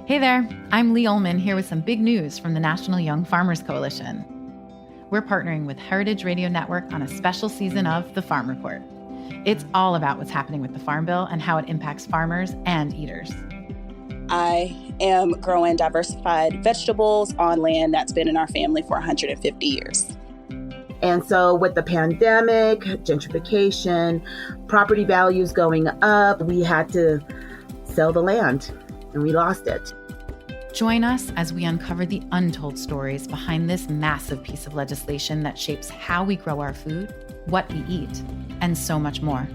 Hey there, I'm Lee Ullman here with some big news from the National Young Farmers Coalition. We're partnering with Heritage Radio Network on a special season of The Farm Report. It's all about what's happening with the Farm Bill and how it impacts farmers and eaters. I am growing diversified vegetables on land that's been in our family for 150 years. And so with the pandemic, gentrification, property values going up, we had to sell the land and we lost it. Join us as we uncover the untold stories behind this massive piece of legislation that shapes how we grow our food, what we eat, and so much more.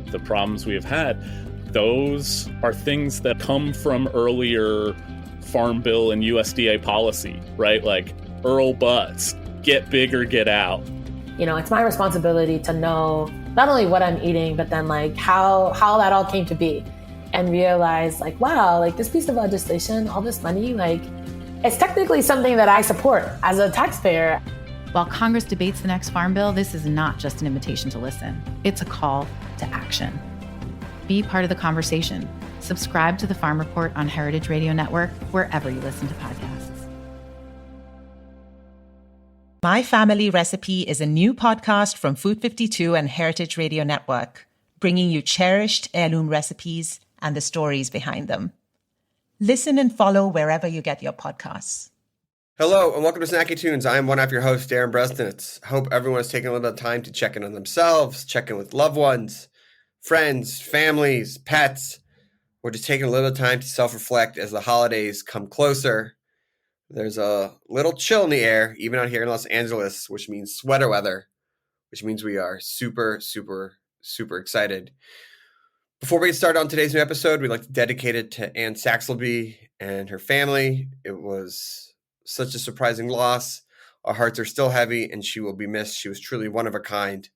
The problems we have had, those are things that come from earlier Farm Bill and USDA policy, right? Like Earl Butz, get big or get out. You know, it's my responsibility to know not only what I'm eating, but then like how that all came to be. And realize like, wow, like this piece of legislation, all this money, like it's technically something that I support as a taxpayer. While Congress debates the next Farm Bill, this is not just an invitation to listen. It's a call to action. Be part of the conversation. Subscribe to the Farm Report on Heritage Radio Network, wherever you listen to podcasts. My Family Recipe is a new podcast from Food 52 and Heritage Radio Network, bringing you cherished heirloom recipes and the stories behind them. Listen and follow wherever you get your podcasts. Hello, and welcome to Snacky Tunes. I'm one of your hosts, Darren Bresnitz. Hope everyone is taking a little bit of time to check in on themselves, check in with loved ones, friends, families, pets. We're just taking a little time to self-reflect as the holidays come closer. There's a little chill in the air, even out here in Los Angeles, which means sweater weather, which means we are super, super, super excited. Before we get started on today's new episode, we'd like to dedicate it to Anne Saxelby and her family. It was such a surprising loss. Our hearts are still heavy, and she will be missed. She was truly one of a kind.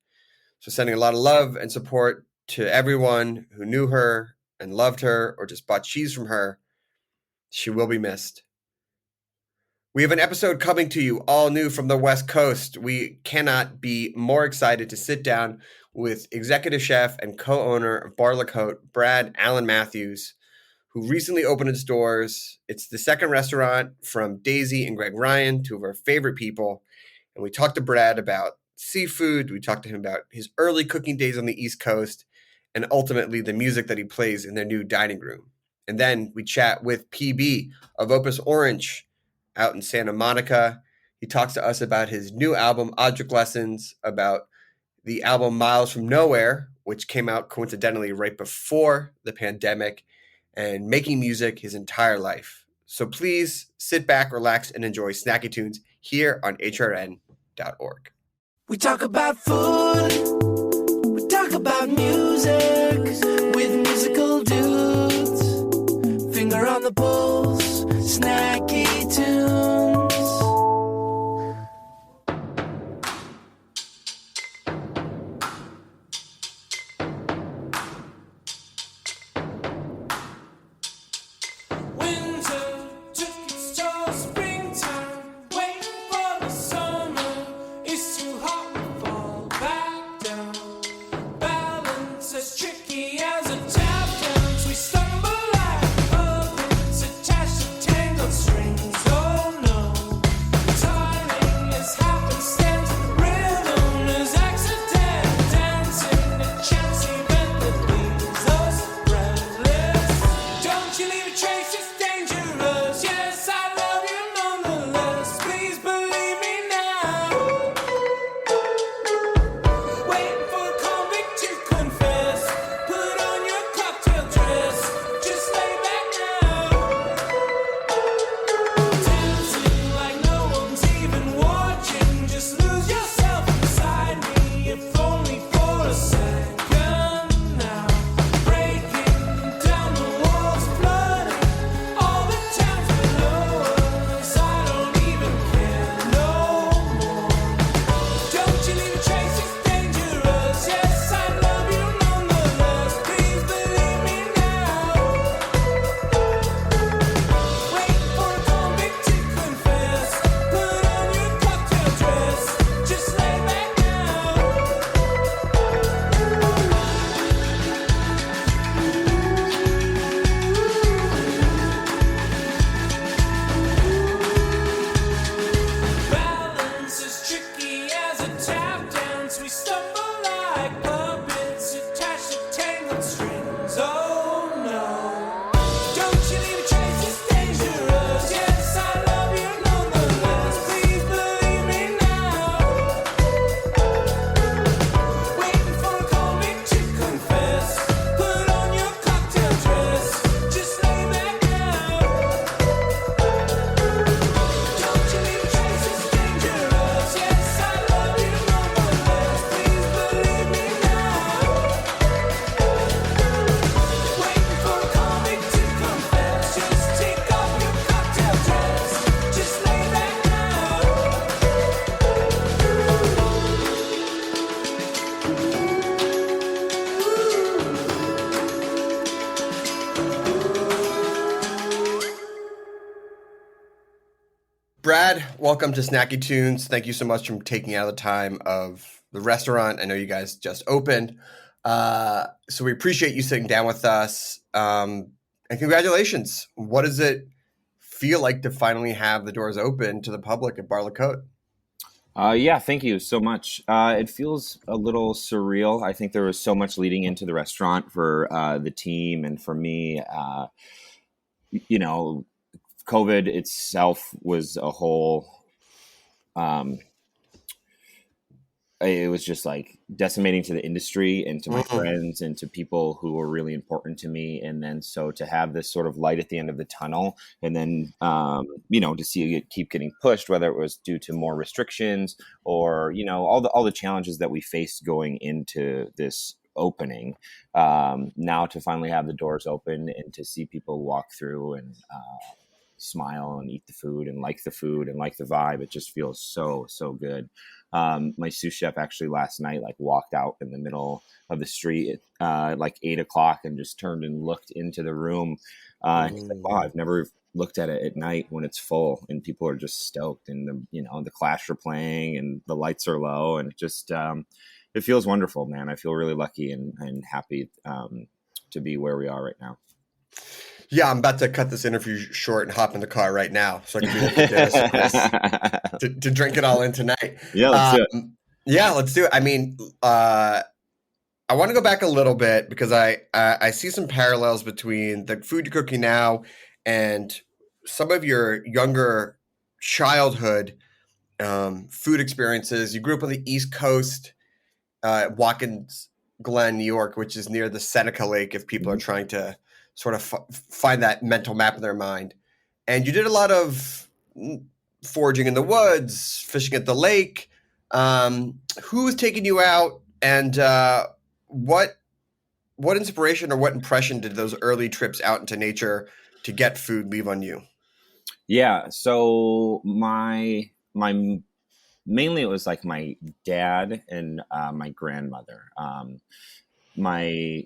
So sending a lot of love and support to everyone who knew her and loved her or just bought cheese from her. She will be missed. We have an episode coming to you all new from the West Coast. We cannot be more excited to sit down with executive chef and co-owner of Bar La Côte, Brad Allen Mathews, who recently opened its doors. It's the second restaurant from Daisy and Greg Ryan, two of our favorite people. And we talked to Brad about seafood. We talked to him about his early cooking days on the East Coast and ultimately the music that he plays in their new dining room. And then we chat with PB of Opus Orange out in Santa Monica. He talks to us about his new album, Object Lessons, about the album Miles from Nowhere, which came out coincidentally right before the pandemic, and making music his entire life. So please sit back, relax, and enjoy Snacky Tunes here on hrn.org. We talk about food, we talk about music, with musical dudes, finger on the pulse, Snacky Tunes. Tricky Brad, welcome to Snacky Tunes. Thank you so much for taking out the time of the restaurant. I know you guys just opened. So we appreciate you sitting down with us. And congratulations. What does it feel like to finally have the doors open to the public at Bar La Côte? Yeah, thank you so much. It feels a little surreal. I think there was so much leading into the restaurant for the team and for me. COVID itself was a whole, it was just like decimating to the industry and to my friends and to people who were really important to me. And then so to have this sort of light at the end of the tunnel and then, to see it keep getting pushed, whether it was due to more restrictions or, all the challenges that we faced going into this opening, now to finally have the doors open and to see people walk through and, smile and eat the food and like the vibe. It just feels so good. My sous chef actually last night walked out in the middle of the street at 8:00 and just turned and looked into the room. He's like, wow, I've never looked at it at night when it's full and people are just stoked and the Clash are playing and the lights are low and it just it feels wonderful, man. I feel really lucky and happy to be where we are right now. Yeah, I'm about to cut this interview short and hop in the car right now so I can do to drink it all in tonight. Yeah, let's do it. Yeah, let's do it. I mean, I want to go back a little bit because I see some parallels between the food you're cooking now and some of your younger childhood food experiences. You grew up on the East Coast, Watkins Glen, New York, which is near the Seneca Lake if people are trying to sort of find that mental map in their mind. And you did a lot of foraging in the woods, fishing at the lake. Who was taking you out and what inspiration or what impression did those early trips out into nature to get food leave on you? Yeah. So my mainly it was like my dad and my grandmother. My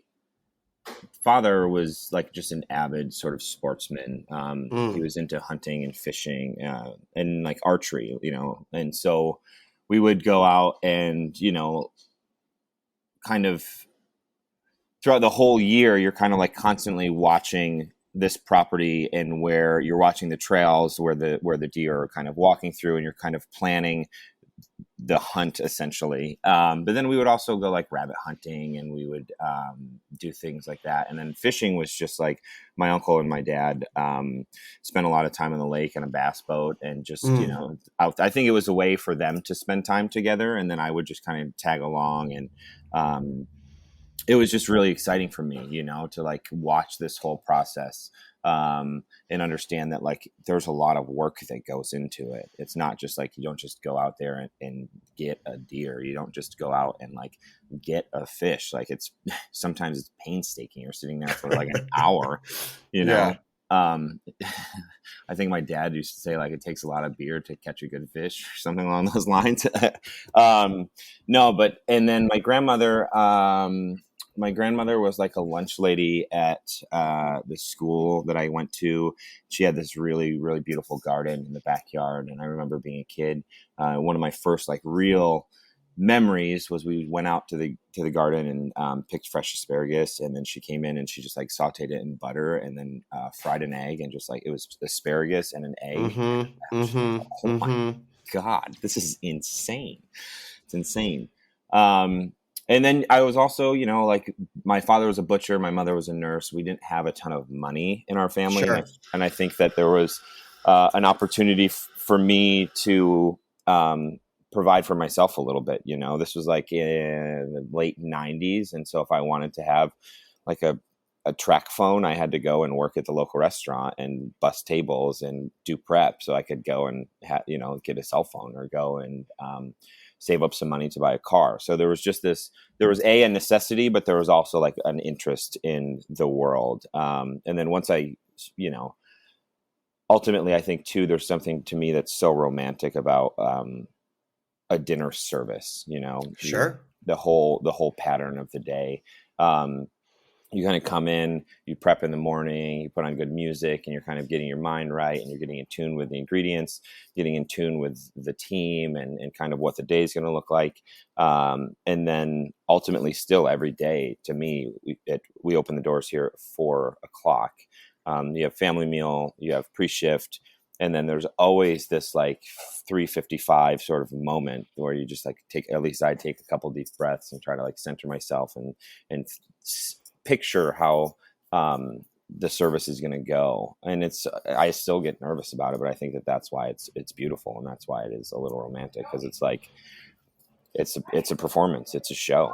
father was like just an avid sort of sportsman. He was into hunting and fishing and like archery, and so we would go out and, kind of throughout the whole year, you're kind of like constantly watching this property and where you're watching the trails where the deer are kind of walking through and you're kind of planning the hunt essentially. But then we would also go like rabbit hunting and we would do things like that. And then fishing was just like my uncle and my dad spent a lot of time on the lake on a bass boat and just, out. I think it was a way for them to spend time together. And then I would just kind of tag along and it was just really exciting for me, to like watch this whole process and understand that like there's a lot of work that goes into it. It's not just like you don't just go out there and get a deer. You don't just go out and like get a fish. Like sometimes it's painstaking. You're sitting there for like an hour, Yeah. I think my dad used to say like it takes a lot of beer to catch a good fish or something along those lines. No, but and then my grandmother was like a lunch lady at the school that I went to. She had this really, really beautiful garden in the backyard. And I remember being a kid. One of my first like real memories was we went out to the garden and picked fresh asparagus. And then she came in and she just like sauteed it in butter and then fried an egg and just like it was asparagus and an egg. Oh my God, this is insane. It's insane. And then I was also, like my father was a butcher, my mother was a nurse. We didn't have a ton of money in our family. Sure. And I think that there was an opportunity for me to provide for myself a little bit. This was like in the late 90s. And so if I wanted to have like a track phone, I had to go and work at the local restaurant and bus tables and do prep so I could go and get a cell phone or go and save up some money to buy a car. So there was a necessity, but there was also like an interest in the world. And then once I, ultimately I think too, there's something to me that's so romantic about a dinner service, Sure. The whole pattern of the day. you kind of come in, you prep in the morning, you put on good music, and you're kind of getting your mind right, and you're getting in tune with the ingredients, getting in tune with the team, and kind of what the day is going to look like. And then ultimately, still every day, to me, we open the doors here at 4:00. You have family meal, you have pre-shift, and then there's always this like 3:55 sort of moment where you just like at least I take a couple deep breaths and try to like center myself and picture how the service is going to go. And I still get nervous about it, but I think that's why it's beautiful, and that's why it is a little romantic, because it's like it's a performance, it's a show.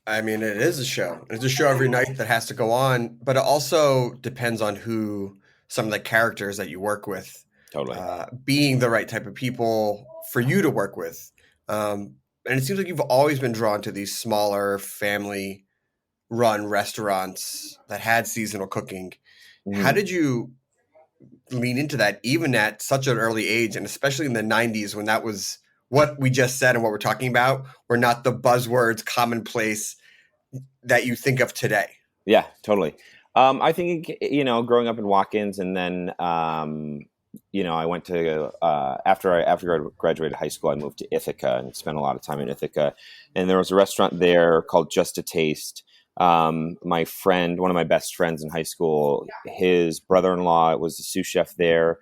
I mean, it is a show. It's a show every night that has to go on, but it also depends on who some of the characters that you work with. Totally. Being the right type of people for you to work with. And it seems like you've always been drawn to these smaller family run restaurants that had seasonal cooking. Mm-hmm. How did you lean into that even at such an early age, and especially in the 90s when that was what we just said and what we're talking about were not the buzzwords commonplace that you think of today? Yeah, totally. I think, growing up in Watkins, and then, I went to, after I graduated high school, I moved to Ithaca and spent a lot of time in Ithaca. And there was a restaurant there called Just a Taste. My friend, one of my best friends in high school, his brother-in-law was the sous chef there.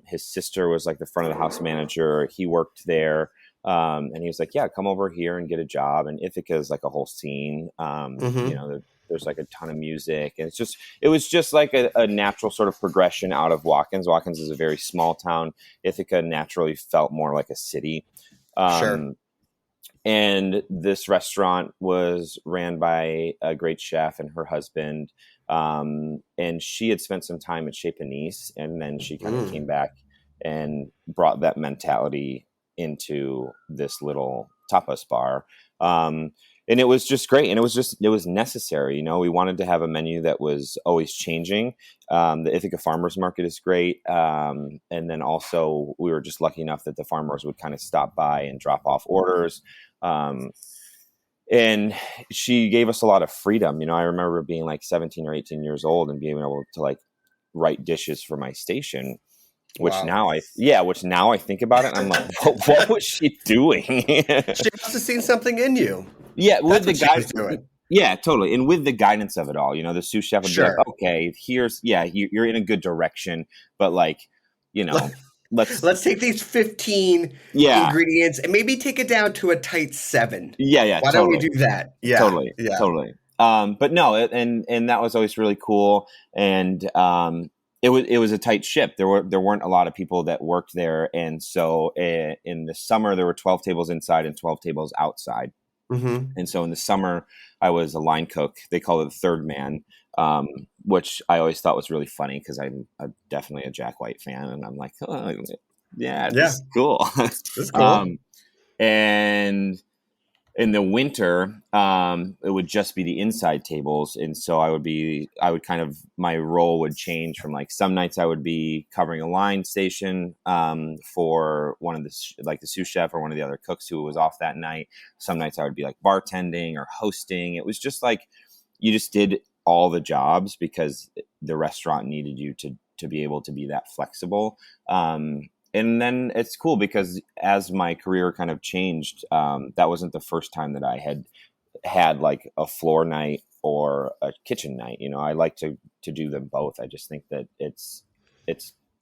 His sister was like the front of the house manager. He worked there. And he was like, yeah, come over here and get a job. And Ithaca is like a whole scene. There's like a ton of music, and it was just like a natural sort of progression out of Watkins. Watkins is a very small town. Ithaca naturally felt more like a city. Sure. And this restaurant was ran by a great chef and her husband. And she had spent some time at Chez Panisse, and then she kind of came back and brought that mentality into this little tapas bar. And it was just great. And it was necessary. We wanted to have a menu that was always changing. The Ithaca Farmers Market is great. And then also we were just lucky enough that the farmers would kind of stop by and drop off orders. And she gave us a lot of freedom. I remember being like 17 or 18 years old and being able to like write dishes for my station. Which now I think about it, and I'm like, what was she doing? She must have seen something in you. Yeah, with That's the guys. Yeah, totally. And with the guidance of it all, the sous chef would be like, okay, you're in a good direction, but like, let's take these 15 ingredients and maybe take it down to a tight 7. Yeah. Why don't we do that? Yeah, totally. But no, and that was always really cool. And, It was a tight ship. There weren't a lot of people that worked there, and so in the summer there were 12 tables inside and 12 tables outside. Mm-hmm. And so in the summer I was a line cook. They call it the third man, which I always thought was really funny because I'm definitely a Jack White fan, and I'm like, oh, yeah, this is cool. That's cool. And in the winter, it would just be the inside tables. And so my role would change from like some nights I would be covering a line station for one of the sous chef or one of the other cooks who was off that night. Some nights I would be like bartending or hosting. It was just like, you just did all the jobs because the restaurant needed you to be able to be that flexible. And then it's cool because as my career kind of changed, that wasn't the first time that I had like a floor night or a kitchen night. I like to do them both. I just think that it's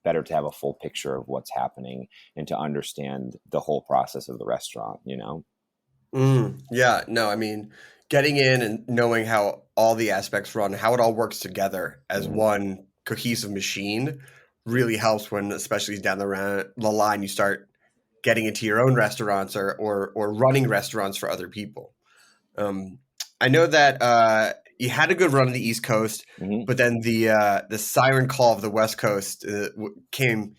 better to have a full picture of what's happening and to understand the whole process of the restaurant, Yeah, no, I mean, getting in and knowing how all the aspects run, how it all works together as one cohesive machine really helps when, especially down the line, you start getting into your own restaurants or running restaurants for other people. I know that you had a good run on the East Coast, but then the siren call of the West Coast came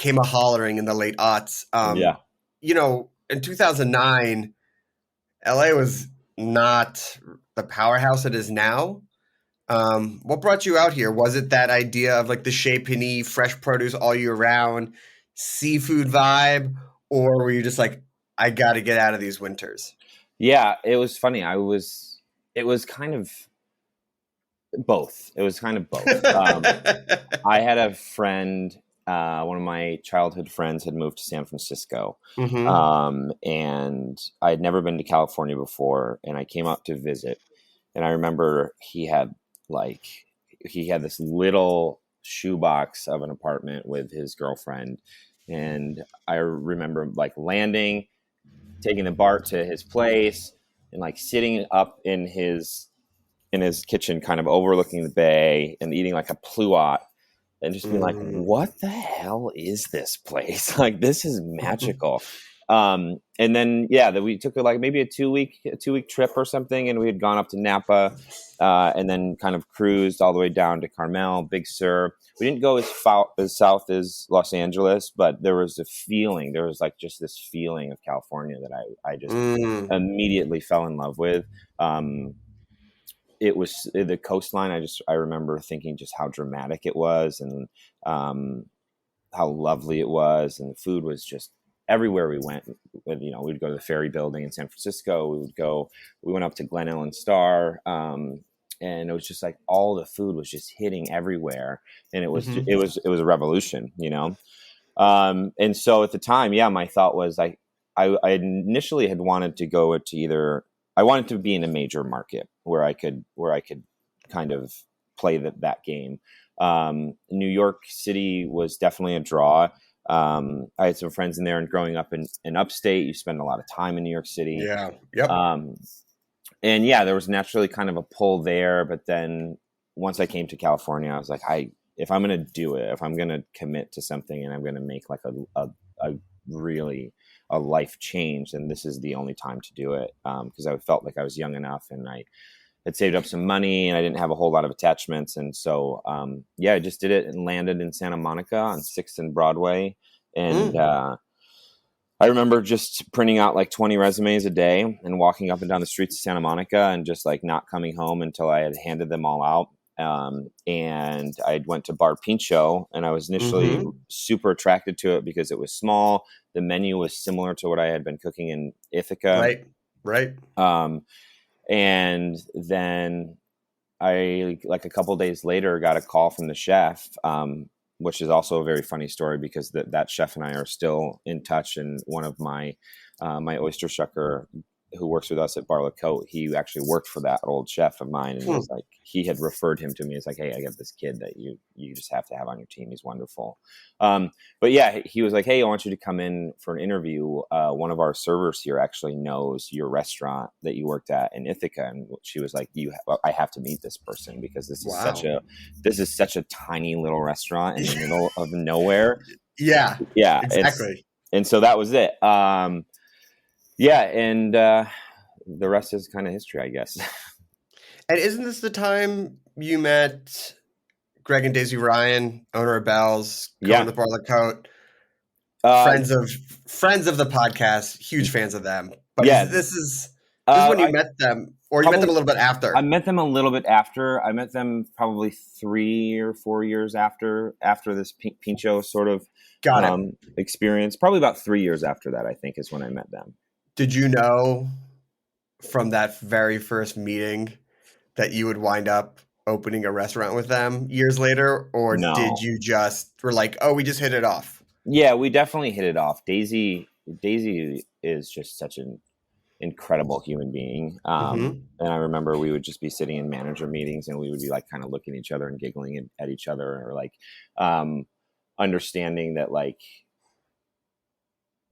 a hollering in the late aughts. In 2009, LA was not the powerhouse it is now. What brought you out here? Was it that idea of like the Chez Panisse, fresh produce all year round, seafood vibe, or were you just like, I got to get out of these winters? Yeah, it was funny. It was kind of Both. It was kind of both. I had a friend, one of my childhood friends had moved to San Francisco. And I had never been to California before, and I came out to visit. And I remember he had this little shoebox of an apartment with his girlfriend. And I remember like landing, taking the BART to his place, and like sitting up in his kitchen, kind of overlooking the bay, and eating like a pluot, and just being like, what the hell is this place? Like, this is magical. And then, we took like maybe a 2-week trip or something. And we had gone up to Napa, and then kind of cruised all the way down to Carmel, Big Sur. We didn't go as south as Los Angeles, but there was like just this feeling of California that I just immediately fell in love with. It was the coastline. I remember thinking just how dramatic it was, and how lovely it was. And the food was just everywhere we went. We'd go to the Ferry Building in San Francisco. We went up to Glen Ellen Star. And it was just like all the food was just hitting everywhere. And it was, it was a revolution, and so at the time, my thought was I initially had wanted to go to I wanted to be in a major market where I could kind of play that game. New York City was definitely a draw. I had some friends in there, and growing up in upstate, you spend a lot of time in New York City. Yeah. Yep. And there was naturally kind of a pull there. But then once I came to California, I was like, if I'm going to do it, if I'm going to commit to something, and I'm going to make like a really a life change, and this is the only time to do it. Because I felt like I was young enough, and I had saved up some money, and I didn't have a whole lot of attachments. And so, I just did it and landed in Santa Monica on 6th and Broadway. And I remember just printing out like 20 resumes a day and walking up and down the streets of Santa Monica, and just like not coming home until I had handed them all out. And I went to Bar Pincho, and I was initially super attracted to it because it was small. The menu was similar to what I had been cooking in Ithaca. Right. And then I, like a couple days later, got a call from the chef, which is also a very funny story because that chef and I are still in touch. And one of my oyster shucker who works with us at Bar La Côte, he actually worked for that old chef of mine, and was like, he had referred him to me. It's like, hey, I got this kid that you just have to have on your team. He's wonderful. But he was like, hey, I want you to come in for an interview. One of our servers here actually knows your restaurant that you worked at in Ithaca. And she was like, I have to meet this person because this is such a tiny little restaurant in the middle of nowhere. Yeah, exactly. And so that was it. And the rest is kind of history, I guess. And isn't this the time you met Greg and Daisy Ryan, owner of Bell's, going to Bar La Côte, friends of the podcast, huge fans of them. But this is when you met them, or you met them a little bit after. I met them a little bit after. I met them probably 3 or 4 years after this Pincho sort of experience. Probably about 3 years after that, I think, is when I met them. Did you know from that very first meeting that you would wind up opening a restaurant with them years later? Or did you just were like, oh, we just hit it off? Yeah, we definitely hit it off. Daisy is just such an incredible human being. And I remember we would just be sitting in manager meetings, and we would be like kind of looking at each other and giggling at each other, or like understanding that like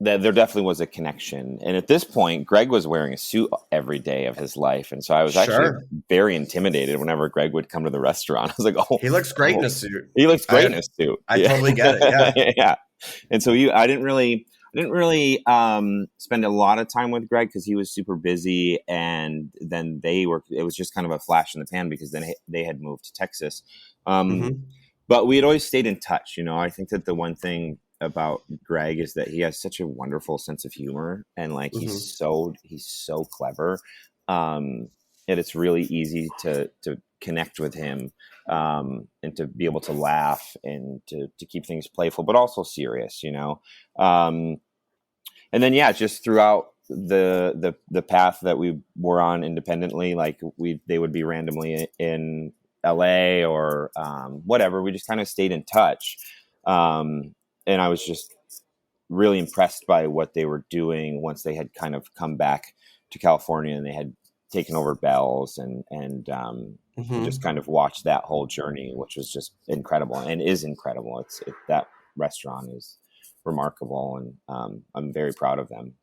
that there definitely was a connection. And at this point, Greg was wearing a suit every day of his life. And so I was actually very intimidated whenever Greg would come to the restaurant. I was like, oh, he looks great in a suit. He looks great in a suit. I totally get it. Yeah. And so I didn't really spend a lot of time with Greg because he was super busy. And then it was just kind of a flash in the pan because then they had moved to Texas. But we had always stayed in touch. I think that the one thing about Greg is that he has such a wonderful sense of humor, and like he's so clever, and it's really easy to connect with him, and to be able to laugh and to keep things playful but also serious, and then just throughout the path that we were on independently, like they would be randomly in LA or whatever. We just kind of stayed in touch. And I was just really impressed by what they were doing once they had kind of come back to California and they had taken over Bell's and just kind of watched that whole journey, which was just incredible and is incredible. That restaurant is remarkable, and I'm very proud of them.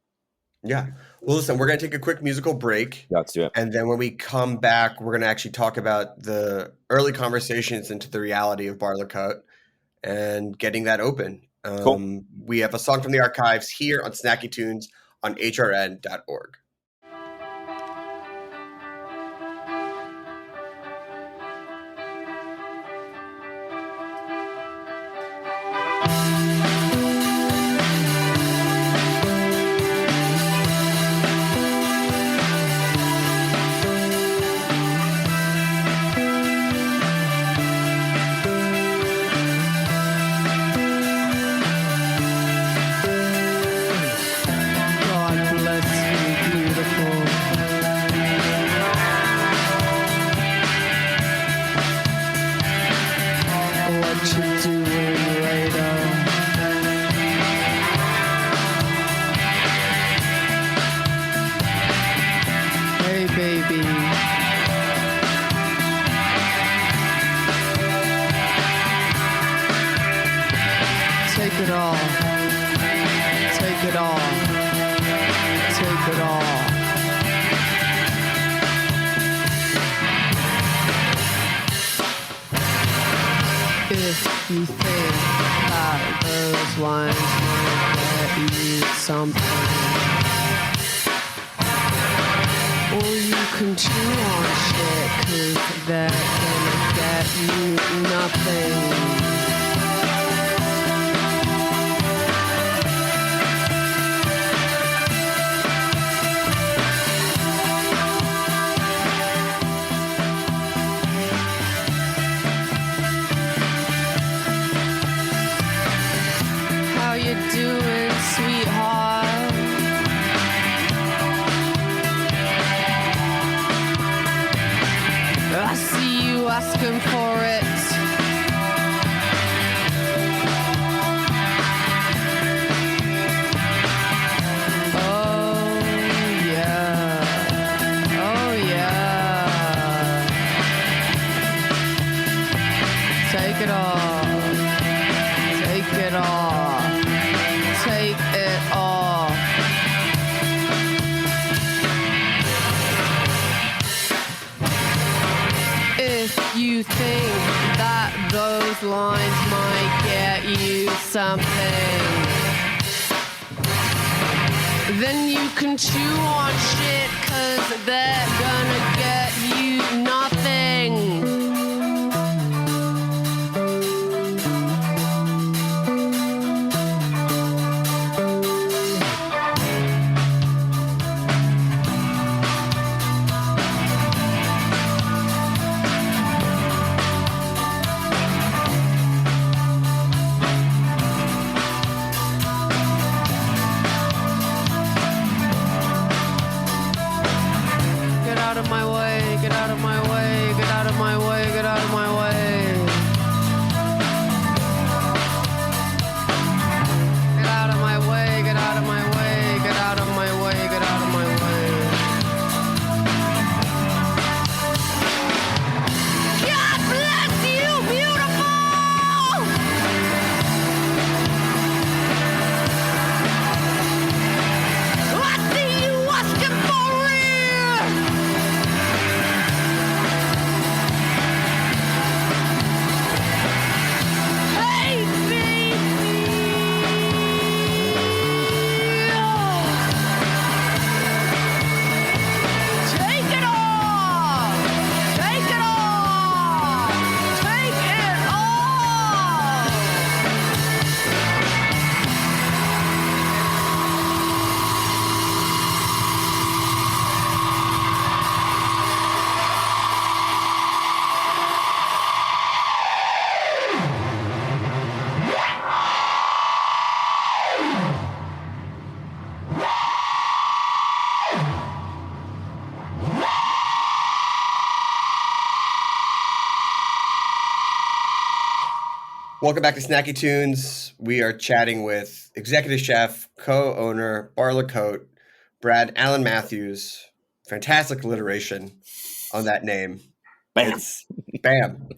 Yeah. Well, listen, we're going to take a quick musical break. Yeah, let's do it. And then when we come back, we're going to actually talk about the early conversations into the reality of Bar La Côte and getting that open. Cool. We have a song from the archives here on Snacky Tunes on hrn.org. If you think that those lines might get you something, or you can chew on shit, 'cause they're gonna get you nothing. Doing, sweetheart? I see you asking for it. Oh yeah, oh yeah. Take it all, take it all. Take it all. If you think that those lines might get you something, then you can chew on shit, 'cause they're gonna get you nothing. Get out of my way, get out of my way. Welcome back to Snacky Tunes. We are chatting with executive chef, co-owner, Bar La Côte, Brad Allen Mathews. Fantastic alliteration on that name. Bam. It's Bam.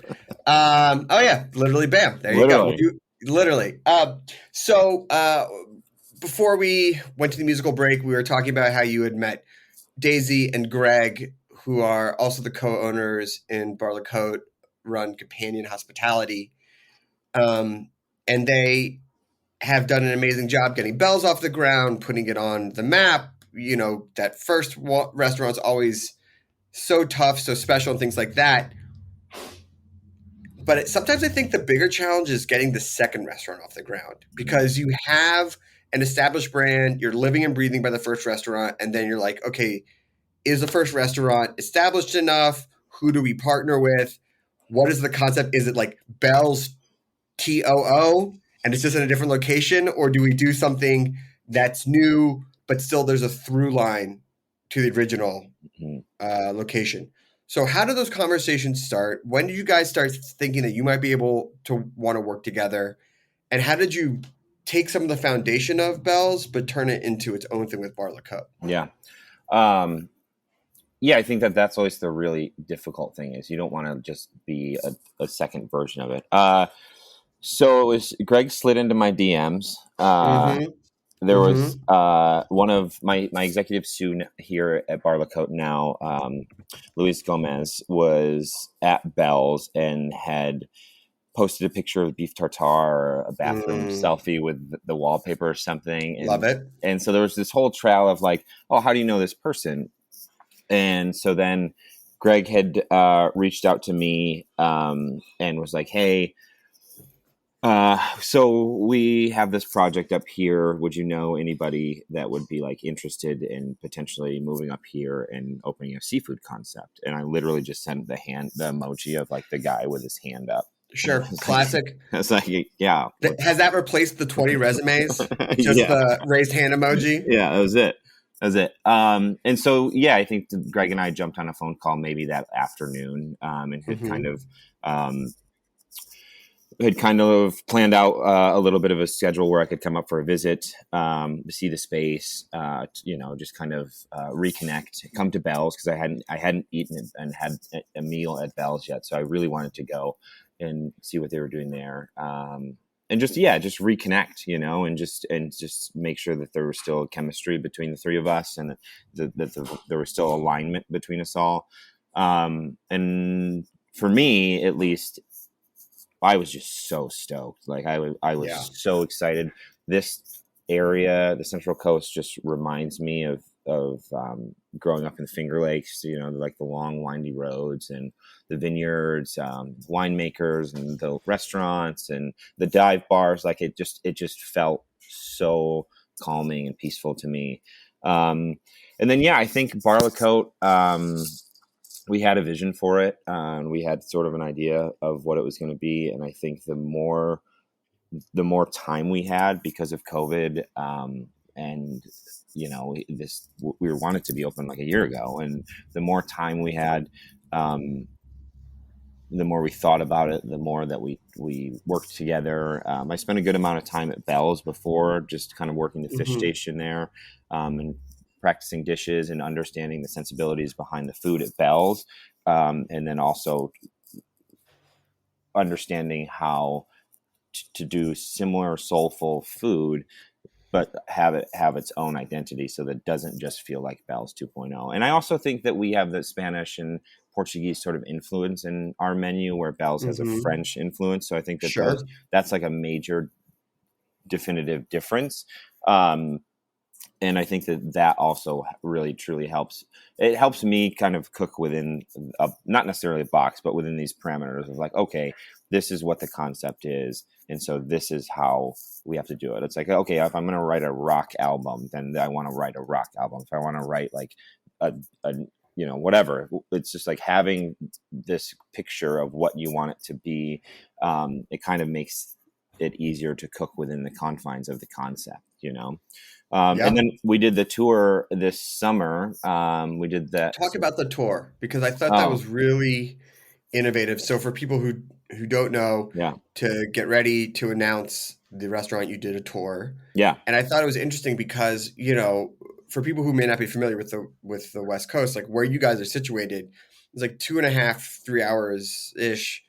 Oh yeah, literally Bam. There you go. Literally. So before we went to the musical break, we were talking about how you had met Daisy and Greg, who are also the co-owners in Bar La Côte, run Companion Hospitality. And they have done an amazing job getting Bell's off the ground, putting it on the map. You know, that first restaurant's always so tough, so special, and things like that. But sometimes I think the bigger challenge is getting the second restaurant off the ground, because you have an established brand, you're living and breathing by the first restaurant, and then you're like, okay, is the first restaurant established enough? Who do we partner with? What is the concept? Is it like Bell's TOO and it's just in a different location? Or do we do something that's new, but still there's a through line to the original location? So how do those conversations start? When did you guys start thinking that you might be able to want to work together? And how did you take some of the foundation of Bell's, but turn it into its own thing with Bar La Côte? Yeah. I think that's always the really difficult thing, is you don't want to just be a second version of it. So it was Greg slid into my DMs. There was one of my executives soon here at Bar La Côte now, Luis Gomez, was at Bell's and had posted a picture of beef tartare, a bathroom selfie with the wallpaper or something. And, love it. And so there was this whole trail of like, oh, how do you know this person? And so then Greg had reached out to me and was like, hey, so we have this project up here. Would you know anybody that would be like interested in potentially moving up here and opening a seafood concept? And I literally just sent the emoji of like the guy with his hand up. Sure. Classic. It's like, yeah. Has that replaced the 20 resumes? Just the raised hand emoji? Yeah, that was it. And so, yeah, I think Greg and I jumped on a phone call maybe that afternoon and had kind of planned out a little bit of a schedule where I could come up for a visit, to see the space, just kind of reconnect, come to Bell's, because I hadn't eaten and had a meal at Bell's yet. So I really wanted to go and see what they were doing there. And just reconnect, and just make sure that there was still chemistry between the three of us, and that there was still alignment between us all. And for me, at least, I was just so stoked. Like I was so excited. This area, the Central Coast, just reminds me of growing up in the Finger Lakes, like the long windy roads and the vineyards, winemakers and the restaurants and the dive bars. Like it just felt so calming and peaceful to me. And then, I think Bar La Côte, we had a vision for it, and we had sort of an idea of what it was going to be. And I think the more time we had because of COVID, and we wanted to be open like a year ago, and the more time we had, the more we thought about it, the more that we worked together. I spent a good amount of time at Bell's before, just kind of working the fish station there, and practicing dishes and understanding the sensibilities behind the food at Bell's, and then also understanding how to do similar soulful food, but have its own identity, so that it doesn't just feel like Bell's 2.0. And I also think that we have the Spanish and Portuguese sort of influence in our menu, where Bell's has a French influence. So I think that that's like a major definitive difference. And I think that also really truly helps. It helps me kind of cook within not necessarily a box, but within these parameters of like, okay, this is what the concept is, and so this is how we have to do it. It's like, okay, if I'm going to write a rock album, then I want to write a rock album. If I want to write like a whatever, it's just like having this picture of what you want it to be. It kind of makes it easier to cook within the confines of the concept, And then we did the tour this summer. We did that. Talk about the tour, because I thought that was really innovative. So for people who who don't know, Yeah. to get ready to announce the restaurant, you did a tour. Yeah. And I thought it was interesting because, you know, for people who may not be familiar with the West Coast, like where you guys are situated, it's like 2.5, 3 hours ish,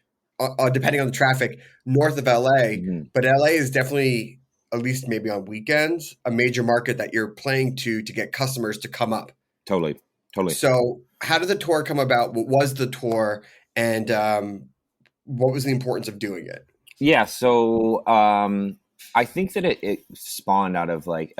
depending on the traffic, north of LA. Mm-hmm. But LA is definitely, at least maybe on weekends, a major market that you're playing to get customers to come up. Totally. So how did the tour come about? What was the tour? And what was the importance of doing it? Yeah. So I think that it spawned out of like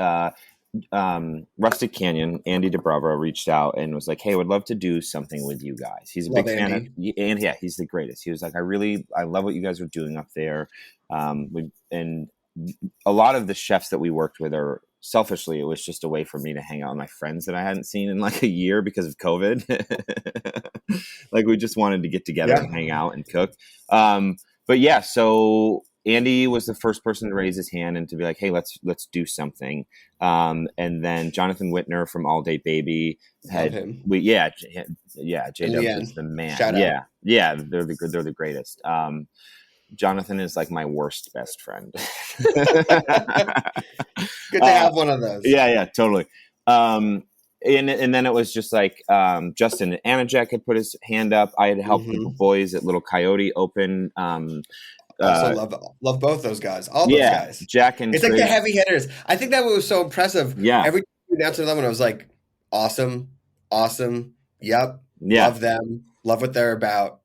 Rustic Canyon. Andy DeBravo reached out and was like, "Hey, I would love to do something with you guys." He's a big fan of, and yeah, he's the greatest. He was like, I love what you guys are doing up there. And a lot of the chefs that we worked with are selfishly, it was just a way for me to hang out with my friends that I hadn't seen in like a year because of COVID. Like we just wanted to get together and hang out and cook. But yeah, so Andy was the first person to raise his hand and to be like, "Hey, let's do something." And then Jonathan Whitner from All Day Baby had J-Dubs is the man. Shout out. Yeah, they're the greatest. Jonathan is like my worst best friend. Good to have one of those. Yeah, totally. And then it was just like Justin Anajek had put his hand up. I had helped the boys at Little Coyote open. Also love both those guys. All those guys. Jack and it's like the heavy hitters. I think that was so impressive. Yeah. Every time we announced to them, and I was like, awesome. Yep. Yeah. Love them. Love what they're about.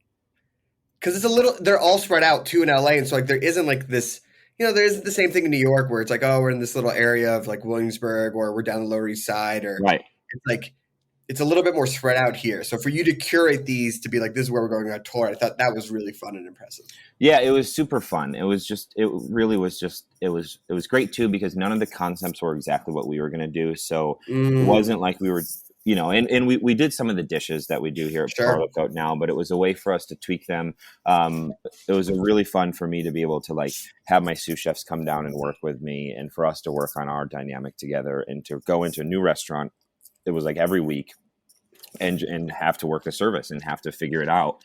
Because they're all spread out too in LA. And so like there isn't like this, you know, there isn't the same thing in New York where it's like, oh, we're in this little area of like Williamsburg or we're down the Lower East Side or right. It's like it's a little bit more spread out here. So for you to curate these to be like, this is where we're going on tour, I thought that was really fun and impressive. Yeah, it was super fun. It was great too, because none of the concepts were exactly what we were going to do. So it wasn't like we were, you know, and we did some of the dishes that we do here at Parlour Côte now, but it was a way for us to tweak them. It was really fun for me to be able to like have my sous chefs come down and work with me and for us to work on our dynamic together and to go into a new restaurant. It was like every week and have to work the service and have to figure it out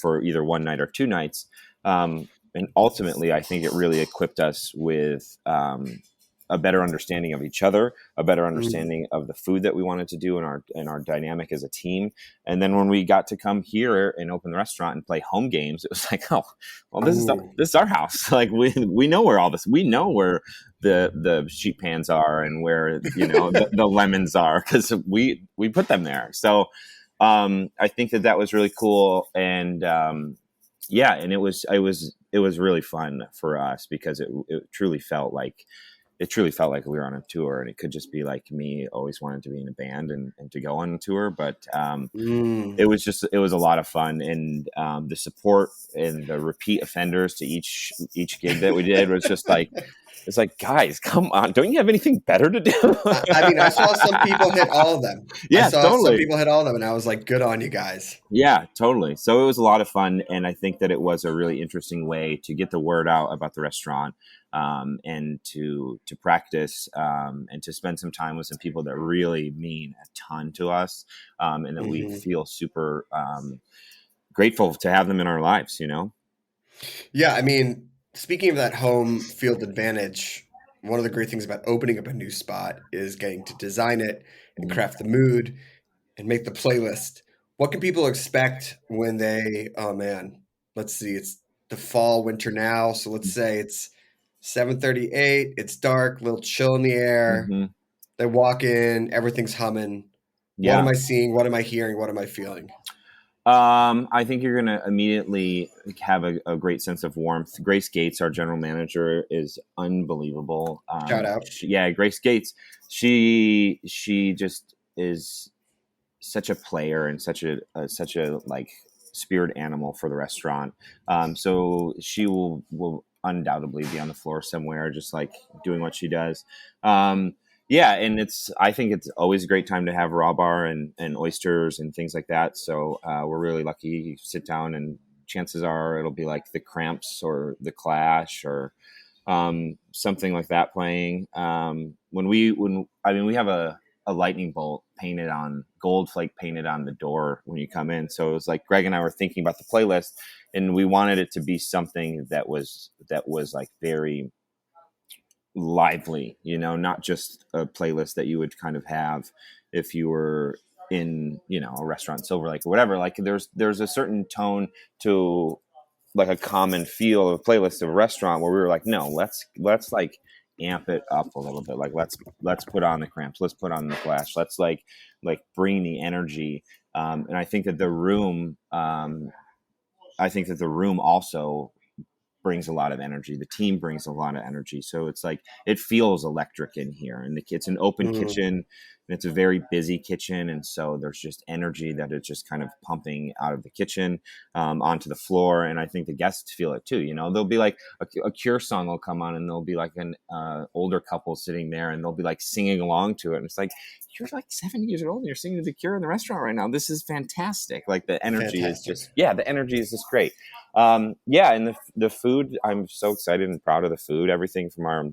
for either one night or 2 nights. And ultimately, I think it really equipped us with a better understanding of each other, a better understanding of the food that we wanted to do in our dynamic as a team. And then when we got to come here and open the restaurant and play home games, it was like, oh, well, this is our house. Like we know where all this, we know where the sheet pans are and where, you know, the lemons are, because we put them there. So I think that was really cool. And and it was really fun for us because it truly felt like we were on a tour, and it could just be like me always wanted to be in a band and to go on a tour. But it was a lot of fun, and the support and the repeat offenders to each gig that we did was just like, it's like, guys, come on, don't you have anything better to do? I mean, I saw some people hit all of them. Yeah, I saw totally. some people hit all of them, and I was like, good on you guys. Yeah, totally. So it was a lot of fun, and I think that it was a really interesting way to get the word out about the restaurant. And to practice and to spend some time with some people that really mean a ton to us, and that we feel super grateful to have them in our lives, you know? Yeah, I mean, speaking of that home field advantage, one of the great things about opening up a new spot is getting to design it and craft the mood and make the playlist. What can people expect when let's see, it's the fall, winter now. So let's say it's 7:38, it's dark, a little chill in the air. They walk in, everything's humming. Yeah. What am I seeing? What am I hearing? What am I feeling? I think you're going to immediately have a great sense of warmth. Grace Gates, our general manager, is unbelievable. Shout out. Grace Gates. She just is such a player and such a like spirit animal for the restaurant. So she will undoubtedly be on the floor somewhere, just like doing what she does. And I think it's always a great time to have raw bar and oysters and things like that. So we're really lucky. You sit down and chances are it'll be like the Cramps or the Clash or something like that playing. We have a lightning bolt painted on gold flake painted on the door when you come in. So it was like Greg and I were thinking about the playlist, and we wanted it to be something that was like very lively, you know, not just a playlist that you would kind of have if you were in, you know, a restaurant, Silver Lake or whatever. Like there's a certain tone to like a common feel of a playlist of a restaurant where we were like, no, let's like amp it up a little bit. Like let's put on the Cramps, let's put on the Flash, let's like bring the energy. And I think that the room also brings a lot of energy. The team brings a lot of energy. So it's like, it feels electric in here, and it's an open kitchen, and it's a very busy kitchen. And so there's just energy that is just kind of pumping out of the kitchen, onto the floor. And I think the guests feel it too. You know, there'll be like a Cure song will come on, and there'll be like an older couple sitting there, and they'll be like singing along to it. And it's like, you're like 70 years old and you're singing to the Cure in the restaurant right now. This is fantastic. Like the energy is just, the energy is just great. And the food, I'm so excited and proud of the food. Everything from our,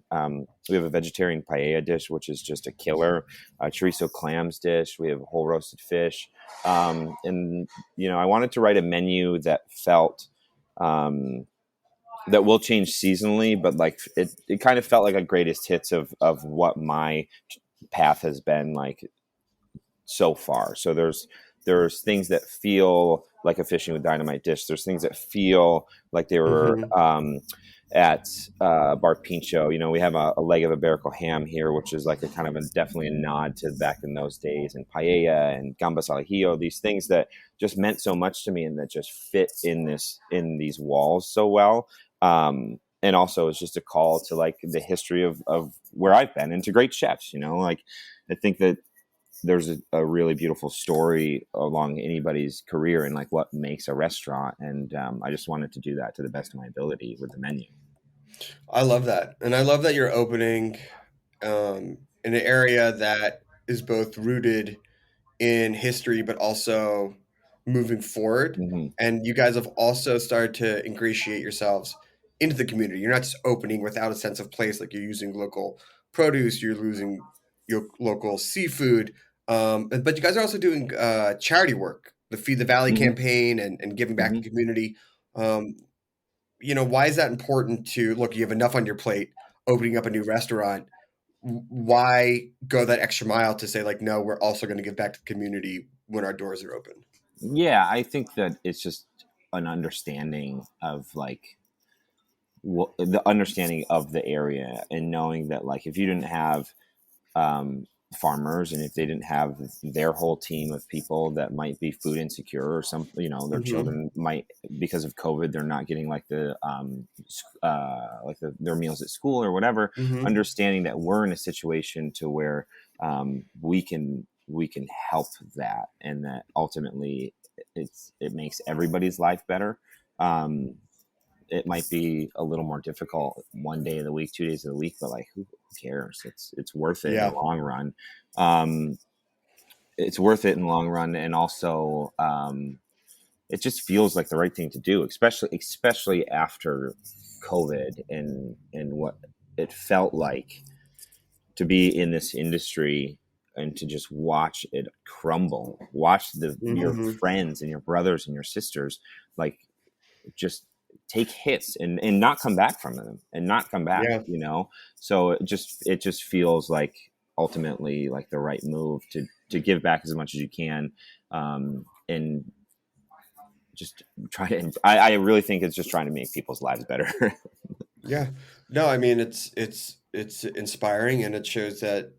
we have a vegetarian paella dish, which is just a killer, chorizo clams dish. We have whole roasted fish. And, you know, I wanted to write a menu that felt, that will change seasonally, but like it kind of felt like a greatest hits of what my path has been like so far. So there's things that feel like a Fishing with Dynamite dish. There's things that feel like they were at Bar Pincho. You know, we have a leg of Iberico ham here, which is like a kind of definitely a nod to back in those days, and paella and gambas al ajillo, these things that just meant so much to me and that just fit in these walls so well. And also it's just a call to like the history of where I've been and to great chefs, you know, like I think that there's a really beautiful story along anybody's career and like what makes a restaurant. And I just wanted to do that to the best of my ability with the menu. I love that. And I love that you're opening in an area that is both rooted in history, but also moving forward. And you guys have also started to ingratiate yourselves into the community. You're not just opening without a sense of place. Like you're using local produce, you're using your local seafood. But you guys are also doing charity work, the Feed the Valley campaign and giving back to the community. You know, why is that important to look? You have enough on your plate opening up a new restaurant. Why go that extra mile to say like, no, we're also going to give back to the community when our doors are open? Yeah, I think that it's just an understanding of like the understanding of the area, and knowing that like if you didn't have farmers, and if they didn't have their whole team of people that might be food insecure or some, you know, their children might, because of COVID, they're not getting like their meals at school or whatever, understanding that we're in a situation to where we can help that, and that ultimately it makes everybody's life better. It might be a little more difficult one day of the week, 2 days of the week, but like who cares? It's worth it in the long run. It's worth it in the long run. And also it just feels like the right thing to do, especially after COVID and what it felt like to be in this industry and to just watch it crumble, watch your friends and your brothers and your sisters, like just take hits and not come back from them and not come back, you know? So it just feels like ultimately like the right move to give back as much as you can. And just try to, I really think it's just trying to make people's lives better. Yeah, no, I mean, it's inspiring, and it shows that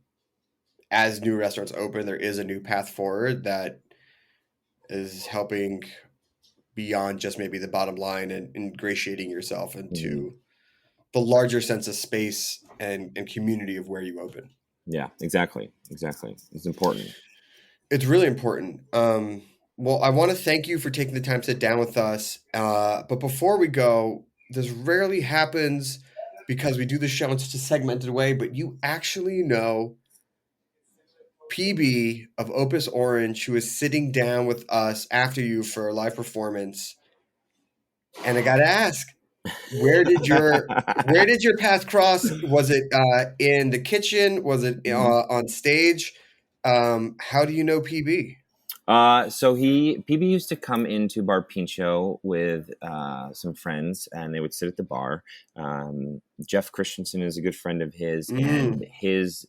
as new restaurants open, there is a new path forward that is helping beyond just maybe the bottom line and ingratiating yourself into the larger sense of space and community of where you open. Yeah, exactly. It's important. It's really important. Well, I want to thank you for taking the time to sit down with us. But before we go, this rarely happens because we do the show in such a segmented way, but you actually know PB of Opus Orange, who is sitting down with us after you for a live performance. And I got to ask, where did your path cross? Was it in the kitchen? Was it on stage? How do you know PB? So PB used to come into Bar Pincho with some friends, and they would sit at the bar. Jeff Christensen is a good friend of his, and his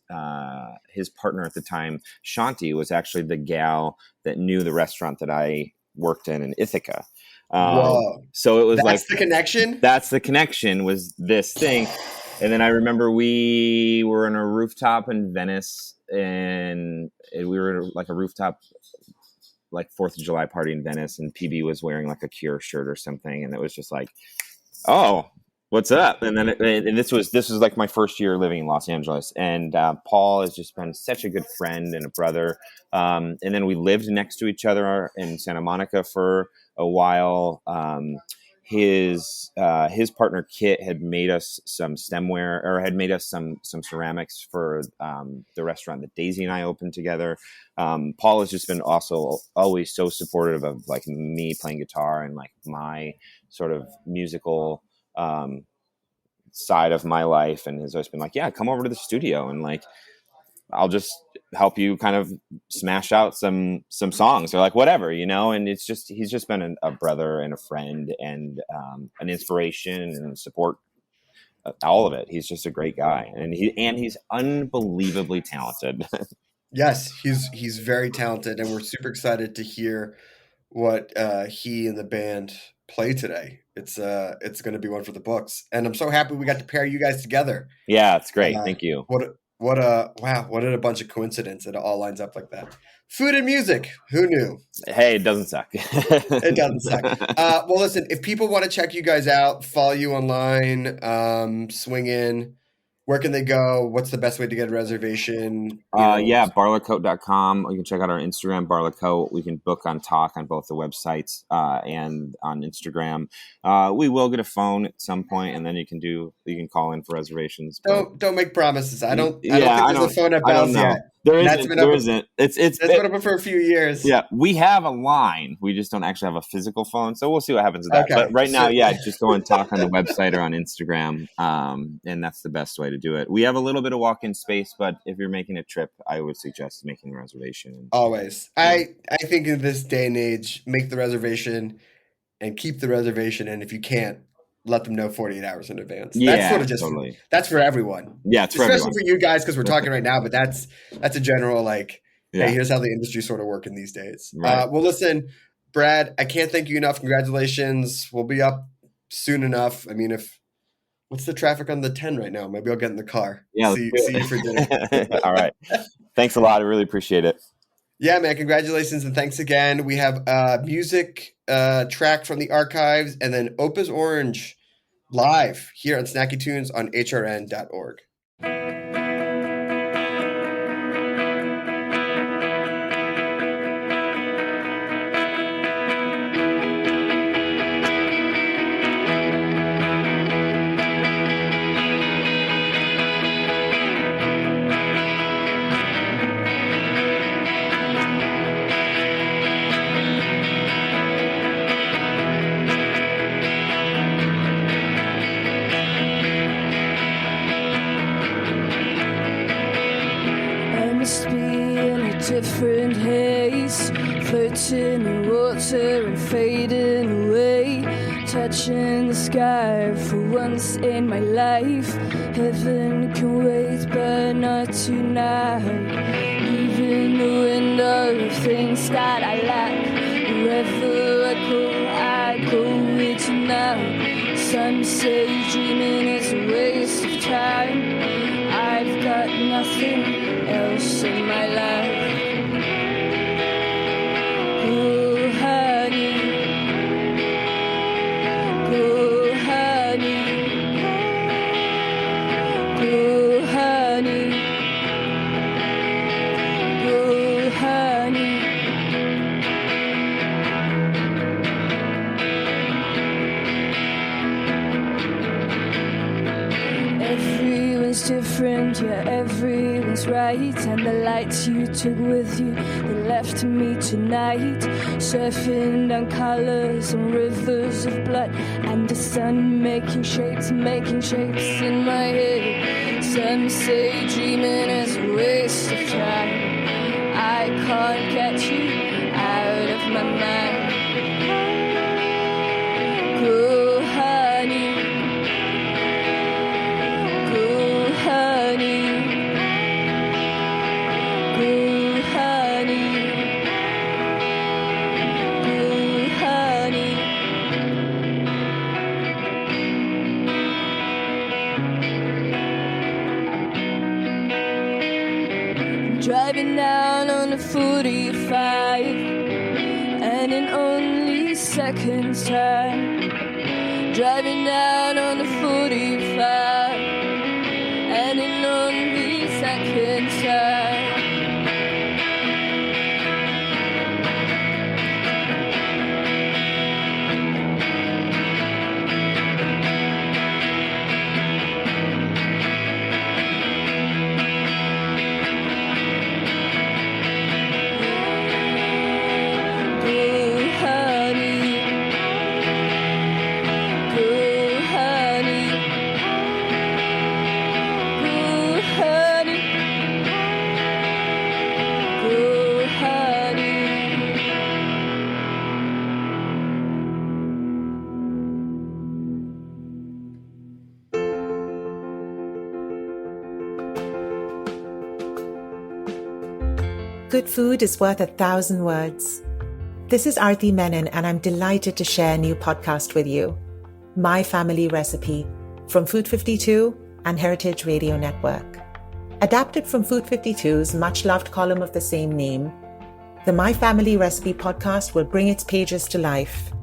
partner at the time, Shanti, was actually the gal that knew the restaurant that I worked in Ithaca. Whoa! So it was that's the connection. That's the connection. Was this thing, and then I remember we were in a rooftop in Venice, and we were like a rooftop, like 4th of July party in Venice, and PB was wearing like a Cure shirt or something, and it was just like, oh, what's up? And then and this was like my first year living in Los Angeles, and Paul has just been such a good friend and a brother. And then we lived next to each other in Santa Monica for a while. His partner Kit had made us some stemware, or had made us some ceramics for the restaurant that Daisy and I opened together. Paul has just been also always so supportive of like me playing guitar and like my sort of musical side of my life, and has always been like, yeah, come over to the studio and like I'll just help you kind of smash out some songs, or like whatever, you know. And it's just, he's just been a brother and a friend and an inspiration and support, all of it. He's just a great guy, and he's unbelievably talented. Yes, he's very talented, and we're super excited to hear what he and the band play today. It's going to be one for the books, and I'm so happy we got to pair you guys together. Yeah, it's great. Thank you. What a bunch of coincidence. It all lines up like that. Food and music. Who knew? Hey, it doesn't suck. It doesn't suck. Well, listen, if people want to check you guys out, follow you online, swing in, where can they go? What's the best way to get a reservation? Barlacote.com. You can check out our Instagram, Barlacote. We can book on Talk on both the websites and on Instagram. We will get a phone at some point, and then you can call in for reservations. Don't make promises. I don't think there's a phone at Bell's yet. There isn't. It's been open for a few years. Yeah, we have a line. We just don't actually have a physical phone, so we'll see what happens with that. Okay. But right now, just go and talk on the website or on Instagram, and that's the best way to do it. We have a little bit of walk-in space, but if you're making a trip, I would suggest making a reservation. Always. I think in this day and age, make the reservation and keep the reservation, and if you can't, let them know 48 hours in advance. That's sort of just totally. That's for everyone. Yeah, it's especially for you guys, because we're talking right now. But that's a general hey, here's how the industry sort of working these days. Right. Well, listen, Brad, I can't thank you enough. Congratulations. We'll be up soon enough. I mean, what's the traffic on the 10 right now? Maybe I'll get in the car. Yeah, see you for dinner. All right. Thanks a lot. I really appreciate it. Yeah, man. Congratulations and thanks again. We have music track from the archives, and then Opus Orange live here on Snacky Tunes on hrn.org. Different haze, floating in water and fading away, touching the sky for once in my life. Heaven can wait, but not tonight. Leaving the window of things that I lack. Wherever I go with you now. Some say dreaming is a waste of time. I've got nothing else in my life. Oh, honey. Oh, honey. Oh, honey. Oh, honey. Everyone's different, yeah, everyone's right. And the lights you took with you, they left me tonight. Surfing down colors and rivers of blood, and the sun making shapes in my head. Some say dreaming is a waste of time. I can't get you out of my mind. Go, honey. Go, honey. Go, honey. Go, honey. Driving down on the 45, and in only seconds time. Driving down on the 45, and in only seconds time. Good food is worth 1,000 words. This is Aarti Menon, and I'm delighted to share a new podcast with you, My Family Recipe, from Food 52 and Heritage Radio Network. Adapted from Food 52's much-loved column of the same name, the My Family Recipe podcast will bring its pages to life.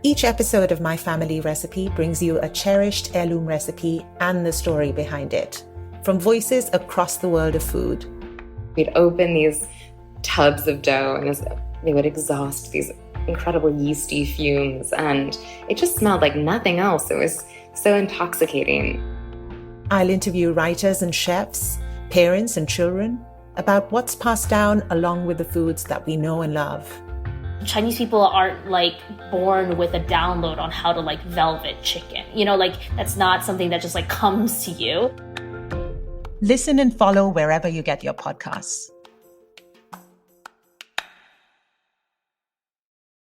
Each episode of My Family Recipe brings you a cherished heirloom recipe and the story behind it, from voices across the world of food. We'd open these tubs of dough and they would exhaust these incredible yeasty fumes, and it just smelled like nothing else. It was so intoxicating. I'll interview writers and chefs, parents and children about what's passed down along with the foods that we know and love. Chinese people aren't like born with a download on how to like velvet chicken. You know, like that's not something that just like comes to you. Listen and follow wherever you get your podcasts.